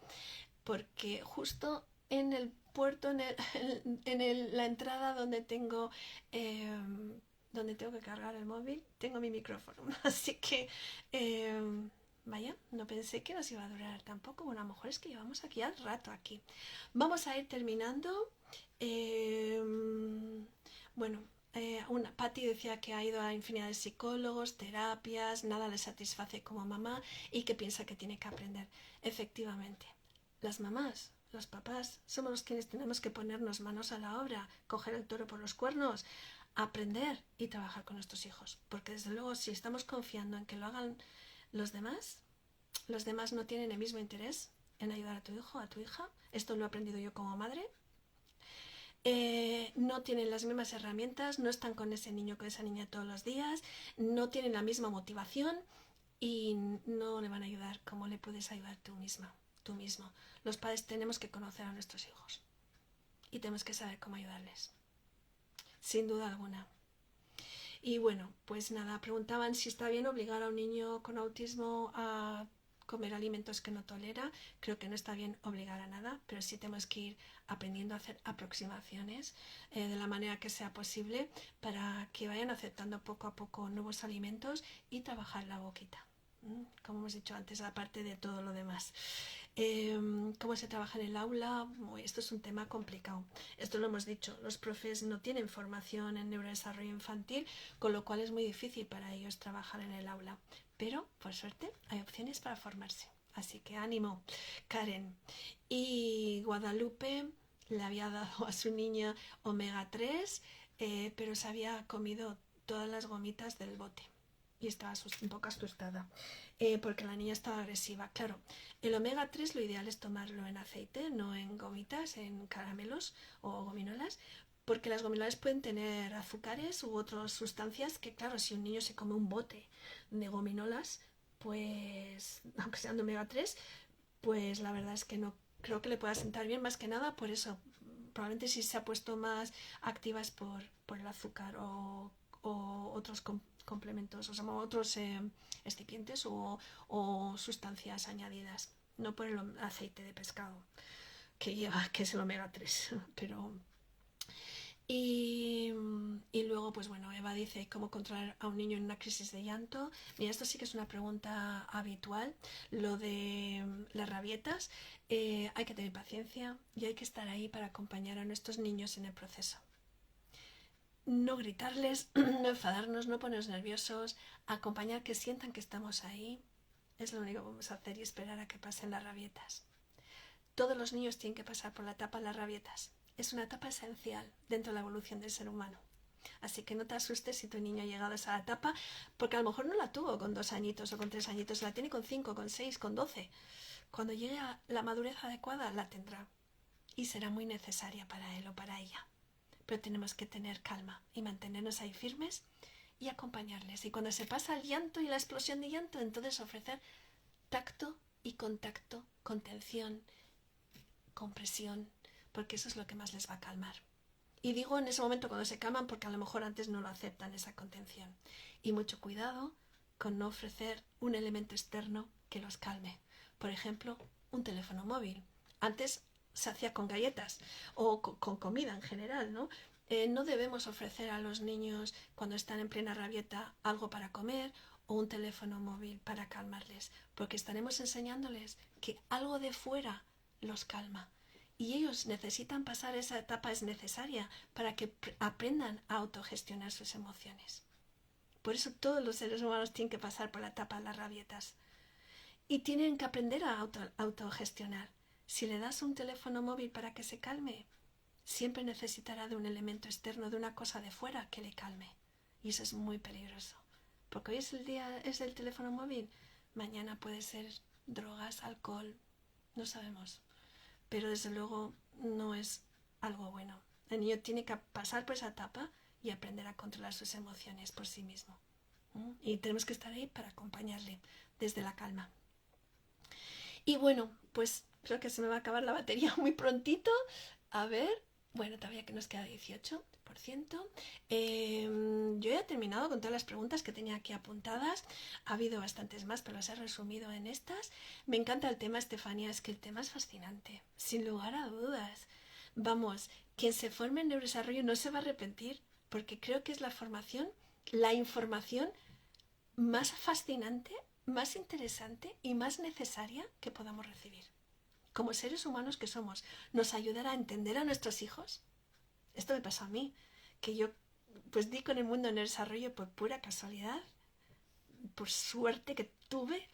porque justo en el puerto, la entrada donde tengo que cargar el móvil, tengo mi micrófono. Así que, vaya, no pensé que nos iba a durar tampoco. Bueno, a lo mejor es que llevamos aquí al rato aquí. Vamos a ir terminando. Bueno, Patti decía que ha ido a infinidad de psicólogos, terapias, nada le satisface como mamá y que piensa que tiene que aprender. Efectivamente, las mamás, los papás, somos los quienes tenemos que ponernos manos a la obra, coger el toro por los cuernos, aprender y trabajar con nuestros hijos. Porque desde luego si estamos confiando en que lo hagan los demás no tienen el mismo interés en ayudar a tu hijo, a tu hija. Esto lo he aprendido yo como madre. No tienen las mismas herramientas, no están con ese niño, con esa niña todos los días, no tienen la misma motivación y no le van a ayudar como le puedes ayudar tú misma, tú mismo. Los padres tenemos que conocer a nuestros hijos y tenemos que saber cómo ayudarles, sin duda alguna. Y bueno, pues nada, preguntaban si está bien obligar a un niño con autismo a comer alimentos que no tolera. Creo que no está bien obligar a nada, pero sí tenemos que ir aprendiendo a hacer aproximaciones de la manera que sea posible para que vayan aceptando poco a poco nuevos alimentos y trabajar la boquita. como hemos dicho antes, aparte de todo lo demás. ¿Cómo se trabaja en el aula? Esto es un tema complicado. Esto lo hemos dicho, los profes no tienen formación en neurodesarrollo infantil, con lo cual es muy difícil para ellos trabajar en el aula. Pero, por suerte, hay opciones para formarse. Así que ánimo, Karen. Y Guadalupe le había dado a su niña omega 3, pero se había comido todas las gomitas del bote y estaba un poco asustada porque la niña estaba agresiva. Claro, el omega 3 lo ideal es tomarlo en aceite, no en gomitas, en caramelos o gominolas, porque las gominolas pueden tener azúcares u otras sustancias que, claro, si un niño se come un bote de gominolas, pues, aunque sean de omega 3, pues la verdad es que no creo que le pueda sentar bien, más que nada por eso. Probablemente si se ha puesto más activa es por el azúcar o otros complementos, o sea, otros excipientes o sustancias añadidas, no por el aceite de pescado que lleva, que es el omega 3, pero... Y luego, pues bueno, Eva dice cómo controlar a un niño en una crisis de llanto. Mira, esto sí que es una pregunta habitual. Lo de las rabietas, hay que tener paciencia y hay que estar ahí para acompañar a nuestros niños en el proceso. No gritarles, no enfadarnos, no ponernos nerviosos, acompañar que sientan que estamos ahí. Es lo único que vamos a hacer y esperar a que pasen las rabietas. Todos los niños tienen que pasar por la etapa de las rabietas. Es una etapa esencial dentro de la evolución del ser humano. Así que no te asustes si tu niño ha llegado a esa etapa, porque a lo mejor no la tuvo con 2 añitos o con 3 añitos, la tiene con 5, con 6, con 12. Cuando llegue a la madurez adecuada, la tendrá y será muy necesaria para él o para ella. Pero tenemos que tener calma y mantenernos ahí firmes y acompañarles. Y cuando se pasa el llanto y la explosión de llanto, entonces ofrecer tacto y contacto, contención, compresión, porque eso es lo que más les va a calmar. Y digo en ese momento cuando se calman porque a lo mejor antes no lo aceptan esa contención. Y mucho cuidado con no ofrecer un elemento externo que los calme. Por ejemplo, un teléfono móvil. Antes se hacía con galletas o con comida en general, ¿no? No debemos ofrecer a los niños cuando están en plena rabieta algo para comer o un teléfono móvil para calmarles, porque estaremos enseñándoles que algo de fuera los calma. Y ellos necesitan pasar esa etapa, es necesaria para que aprendan a autogestionar sus emociones. Por eso todos los seres humanos tienen que pasar por la etapa de las rabietas. Y tienen que aprender a autogestionar. Si le das un teléfono móvil para que se calme, siempre necesitará de un elemento externo, de una cosa de fuera que le calme. Y eso es muy peligroso. Porque hoy es el día, es el teléfono móvil. Mañana puede ser drogas, alcohol, no sabemos. Pero desde luego no es algo bueno. El niño tiene que pasar por esa etapa y aprender a controlar sus emociones por sí mismo. Y tenemos que estar ahí para acompañarle desde la calma. Y bueno, pues creo que se me va a acabar la batería muy prontito. A ver, bueno, todavía que nos queda 18%. Yo ya he terminado con todas las preguntas que tenía aquí apuntadas. Ha habido bastantes más, pero las he resumido en estas. Me encanta el tema, Estefanía, es que el tema es fascinante, sin lugar a dudas. Vamos, quien se forme en neurodesarrollo no se va a arrepentir, porque creo que es la formación, la información más fascinante, más interesante y más necesaria que podamos recibir. Como seres humanos que somos, nos ayudará a entender a nuestros hijos. Esto me pasó a mí, que yo pues di con el mundo en el desarrollo por pura casualidad, por suerte que tuve.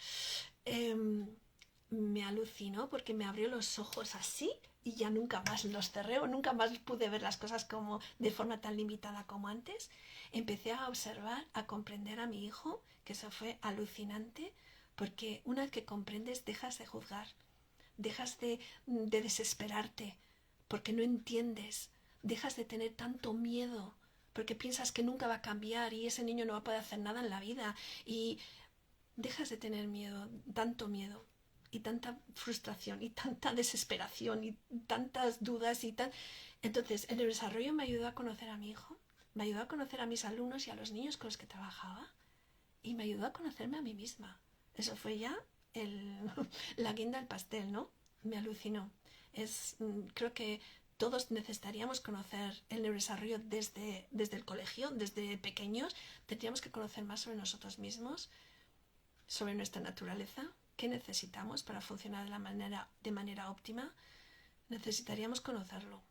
Me alucinó porque me abrió los ojos así y ya nunca más los cerré o nunca más pude ver las cosas como de forma tan limitada como antes. Empecé a observar, a comprender a mi hijo, que eso fue alucinante, porque una vez que comprendes dejas de juzgar, dejas de desesperarte, porque no entiendes, dejas de tener tanto miedo, porque piensas que nunca va a cambiar y ese niño no va a poder hacer nada en la vida y dejas de tener miedo, tanto miedo y tanta frustración y tanta desesperación y tantas dudas y Entonces, el desarrollo me ayudó a conocer a mi hijo, me ayudó a conocer a mis alumnos y a los niños con los que trabajaba y me ayudó a conocerme a mí misma. Eso fue ya la guinda del pastel, ¿no? Me alucinó. Creo que todos necesitaríamos conocer el neurodesarrollo desde el colegio, desde pequeños. Tendríamos que conocer más sobre nosotros mismos sobre nuestra naturaleza, qué necesitamos para funcionar de manera óptima, necesitaríamos conocerlo.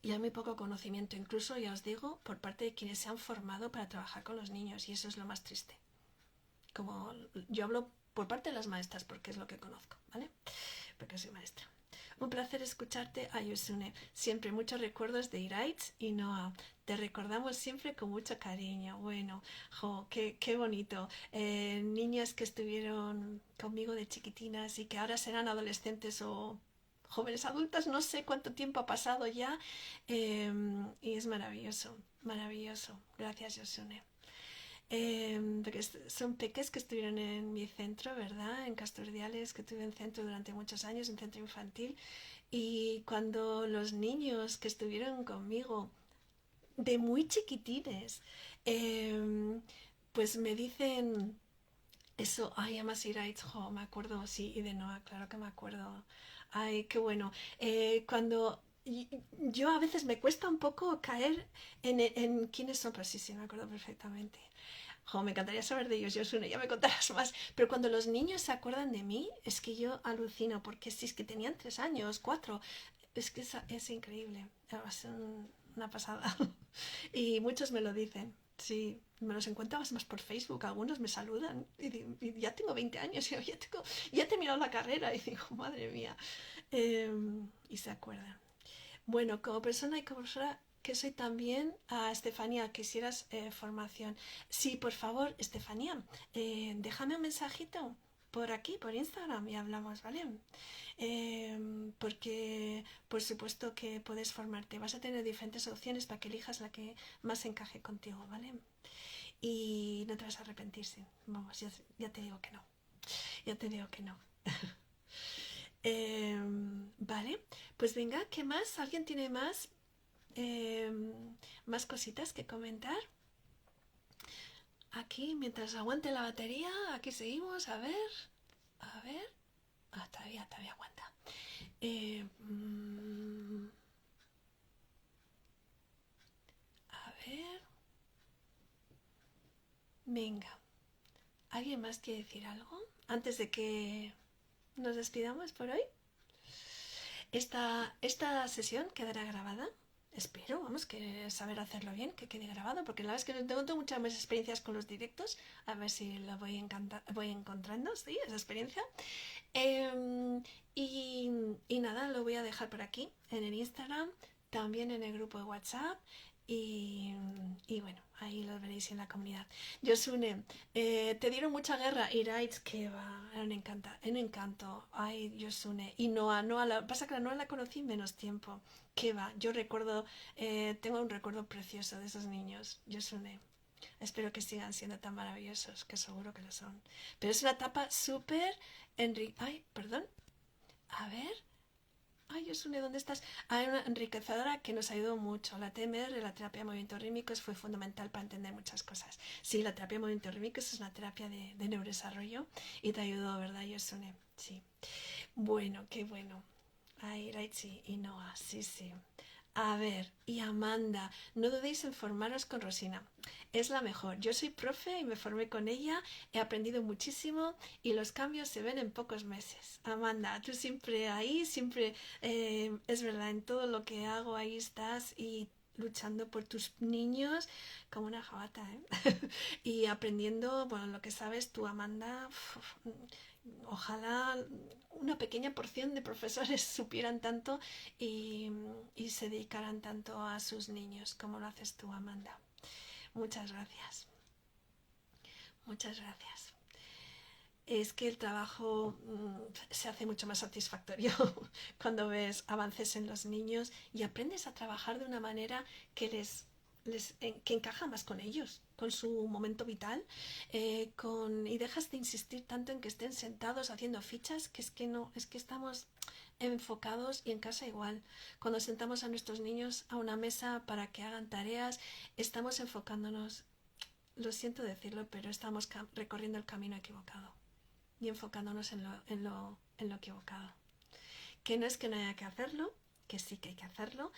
Y hay muy poco conocimiento, incluso, ya os digo, por parte de quienes se han formado para trabajar con los niños, y eso es lo más triste. Como yo hablo por parte de las maestras, porque es lo que conozco, ¿vale? Porque soy maestra. Un placer escucharte, Ayusune. Siempre muchos recuerdos de Iraitz y Noah. Te recordamos siempre con mucho cariño. Bueno, qué bonito. Niñas que estuvieron conmigo de chiquitinas y que ahora serán adolescentes o jóvenes adultas, no sé cuánto tiempo ha pasado ya. Y es maravilloso, maravilloso. Gracias, Yosune. Porque son peques que estuvieron en mi centro, ¿verdad? En Casturdiales, que tuve en centro durante muchos años, en centro infantil. Y cuando los niños que estuvieron conmigo, de muy chiquitines, pues me dicen eso, ay, Amas Iraitz, me acuerdo, sí, y de Noah, claro que me acuerdo. Ay, qué bueno. Cuando yo a veces me cuesta un poco caer en quiénes son, pero sí, sí, me acuerdo perfectamente. Me encantaría saber de ellos, Yosune, ya me contarás más. Pero cuando los niños se acuerdan de mí, es que yo alucino, porque si es que tenían 3 años, 4, es que es increíble. Es una pasada. Y muchos me lo dicen. Sí, me los encuentro más por Facebook. Algunos me saludan y ya tengo 20 años, ya he terminado la carrera. Y digo, madre mía. Y se acuerdan. Bueno, como persona y como profesora que soy también, a Estefanía, quisieras formación. Sí, por favor, Estefanía, déjame un mensajito por aquí, por Instagram y hablamos, ¿vale? Porque por supuesto que puedes formarte. Vas a tener diferentes opciones para que elijas la que más encaje contigo, ¿vale? Y no te vas a arrepentir, sí. Vamos, ya te digo que no. Ya te digo que no. Vale, pues venga, ¿qué más? ¿Alguien tiene eh, más cositas que comentar? Aquí, mientras aguante la batería, aquí seguimos, a ver. Ah, todavía aguanta. A ver, venga. ¿Alguien más quiere decir algo? Antes de que nos despidamos por hoy. Esta sesión quedará grabada. Espero, vamos, que saber hacerlo bien, que quede grabado, porque la verdad es que no tengo muchas más experiencias con los directos. A ver si lo voy encontrando, sí, esa experiencia. Y nada, lo voy a dejar por aquí, en el Instagram, también en el grupo de WhatsApp. Y bueno, ahí lo veréis en la comunidad. Yosune, te dieron mucha guerra. Iraitz, que va, era un encanto. Ay, Yosune. Y Noah, pasa que a Noah la conocí menos tiempo. Que va, yo recuerdo, tengo un recuerdo precioso de esos niños. Yosune. Espero que sigan siendo tan maravillosos, que seguro que lo son. Pero es una etapa súper Ay, perdón. A ver. Ay, Yosune, ¿dónde estás? Hay una enriquecedora que nos ayudó mucho. La TMR, la terapia de movimientos rítmicos, fue fundamental para entender muchas cosas. Sí, la terapia de movimientos rítmicos es una terapia de neurodesarrollo y te ayudó, ¿verdad, Yosune? Sí. Bueno, qué bueno. Ay, Raichi y Noah, sí, sí. A ver, y Amanda, no dudéis en formaros con Rosina. Es la mejor. Yo soy profe y me formé con ella, he aprendido muchísimo y los cambios se ven en pocos meses. Amanda, tú siempre ahí, siempre, es verdad, en todo lo que hago ahí estás y luchando por tus niños como una jabata, ¿eh? Y aprendiendo, bueno, lo que sabes tú, Amanda, ojalá una pequeña porción de profesores supieran tanto y se dedicaran tanto a sus niños como lo haces tú, Amanda. Muchas gracias. Muchas gracias. Es que el trabajo se hace mucho más satisfactorio cuando ves avances en los niños y aprendes a trabajar de una manera que que encaja más con ellos, con su momento vital, y dejas de insistir tanto en que estén sentados haciendo fichas, que es que no, es que estamos enfocados y en casa igual. Cuando sentamos a nuestros niños a una mesa para que hagan tareas, estamos enfocándonos, lo siento decirlo, pero estamos recorriendo el camino equivocado y enfocándonos en lo equivocado. Que no es que no haya que hacerlo, que sí que hay que hacerlo,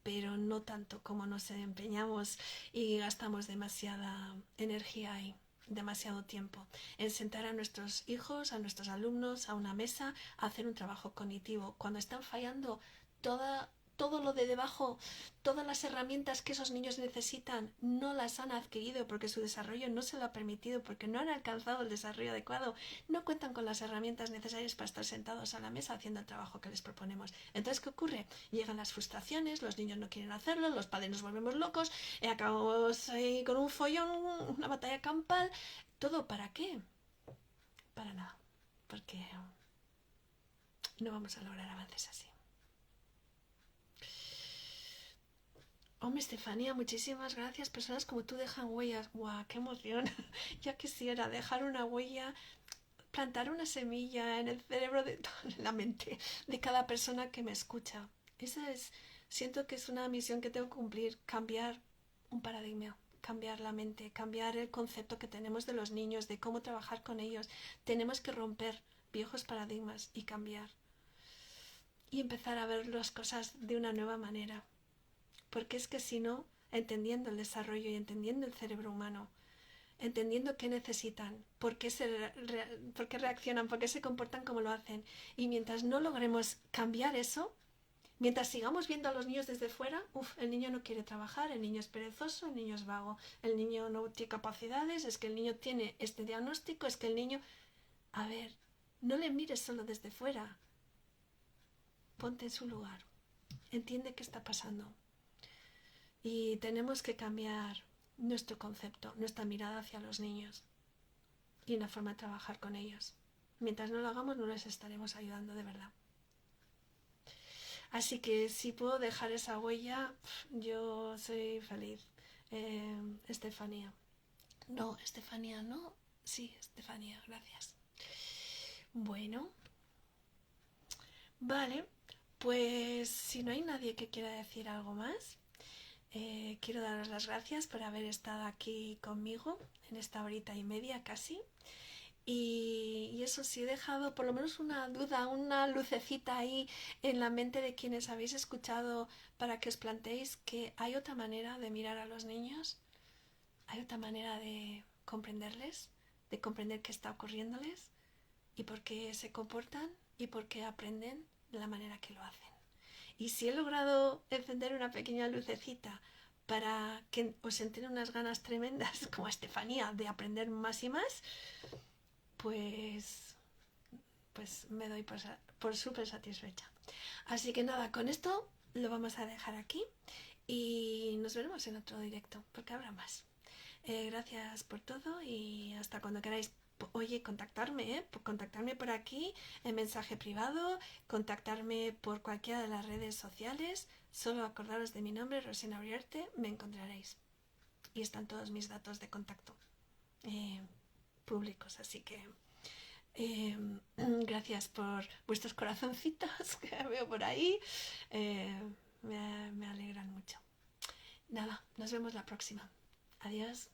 pero no tanto como nos empeñamos y gastamos demasiada energía ahí. demasiado tiempo en sentar a nuestros hijos, a nuestros alumnos a una mesa a hacer un trabajo cognitivo, cuando están fallando todo lo de debajo, todas las herramientas que esos niños necesitan no las han adquirido porque su desarrollo no se lo ha permitido, porque no han alcanzado el desarrollo adecuado, no cuentan con las herramientas necesarias para estar sentados a la mesa haciendo el trabajo que les proponemos. Entonces, ¿qué ocurre? Llegan las frustraciones, los niños no quieren hacerlo, los padres nos volvemos locos, acabamos ahí con un follón, una batalla campal. ¿Todo para qué? Para nada, porque no vamos a lograr avances así. Hombre, Estefanía, muchísimas gracias. Personas como tú dejan huellas. ¡Guau! ¡Qué emoción! Ya quisiera dejar una huella, plantar una semilla en el cerebro, en la mente de cada persona que me escucha. Siento que es una misión que tengo que cumplir, cambiar un paradigma, cambiar la mente, cambiar el concepto que tenemos de los niños, de cómo trabajar con ellos. Tenemos que romper viejos paradigmas y cambiar. Y empezar a ver las cosas de una nueva manera. Porque es que si no, entendiendo el desarrollo y entendiendo el cerebro humano, entendiendo qué necesitan, por qué reaccionan, por qué se comportan como lo hacen, y mientras no logremos cambiar eso, mientras sigamos viendo a los niños desde fuera, el niño no quiere trabajar, el niño es perezoso, el niño es vago, el niño no tiene capacidades, es que el niño tiene este diagnóstico, es que el niño... A ver, no le mires solo desde fuera, ponte en su lugar, entiende qué está pasando. Y tenemos que cambiar nuestro concepto, nuestra mirada hacia los niños y la forma de trabajar con ellos. Mientras no lo hagamos, no les estaremos ayudando de verdad. Así que si puedo dejar esa huella, yo soy feliz. Estefanía. No, Estefanía, no. Sí, Estefanía, gracias. Bueno. Vale, pues si no hay nadie que quiera decir algo más, quiero daros las gracias por haber estado aquí conmigo en esta horita y media casi. Y eso sí, he dejado por lo menos una duda, una lucecita ahí en la mente de quienes habéis escuchado para que os planteéis que hay otra manera de mirar a los niños, hay otra manera de comprenderles, de comprender qué está ocurriéndoles y por qué se comportan y por qué aprenden de la manera que lo hacen. Y si he logrado encender una pequeña lucecita para que os entren unas ganas tremendas, como a Estefanía, de aprender más y más, pues me doy por súper satisfecha. Así que nada, con esto lo vamos a dejar aquí y nos veremos en otro directo, porque habrá más. Gracias por todo y hasta cuando queráis. Oye, contactarme por aquí en mensaje privado, contactarme por cualquiera de las redes sociales. Solo acordaros de mi nombre, Rosina Uriarte, me encontraréis. Y están todos mis datos de contacto públicos, así que gracias por vuestros corazoncitos que veo por ahí. Me alegran mucho. Nada, nos vemos la próxima. Adiós.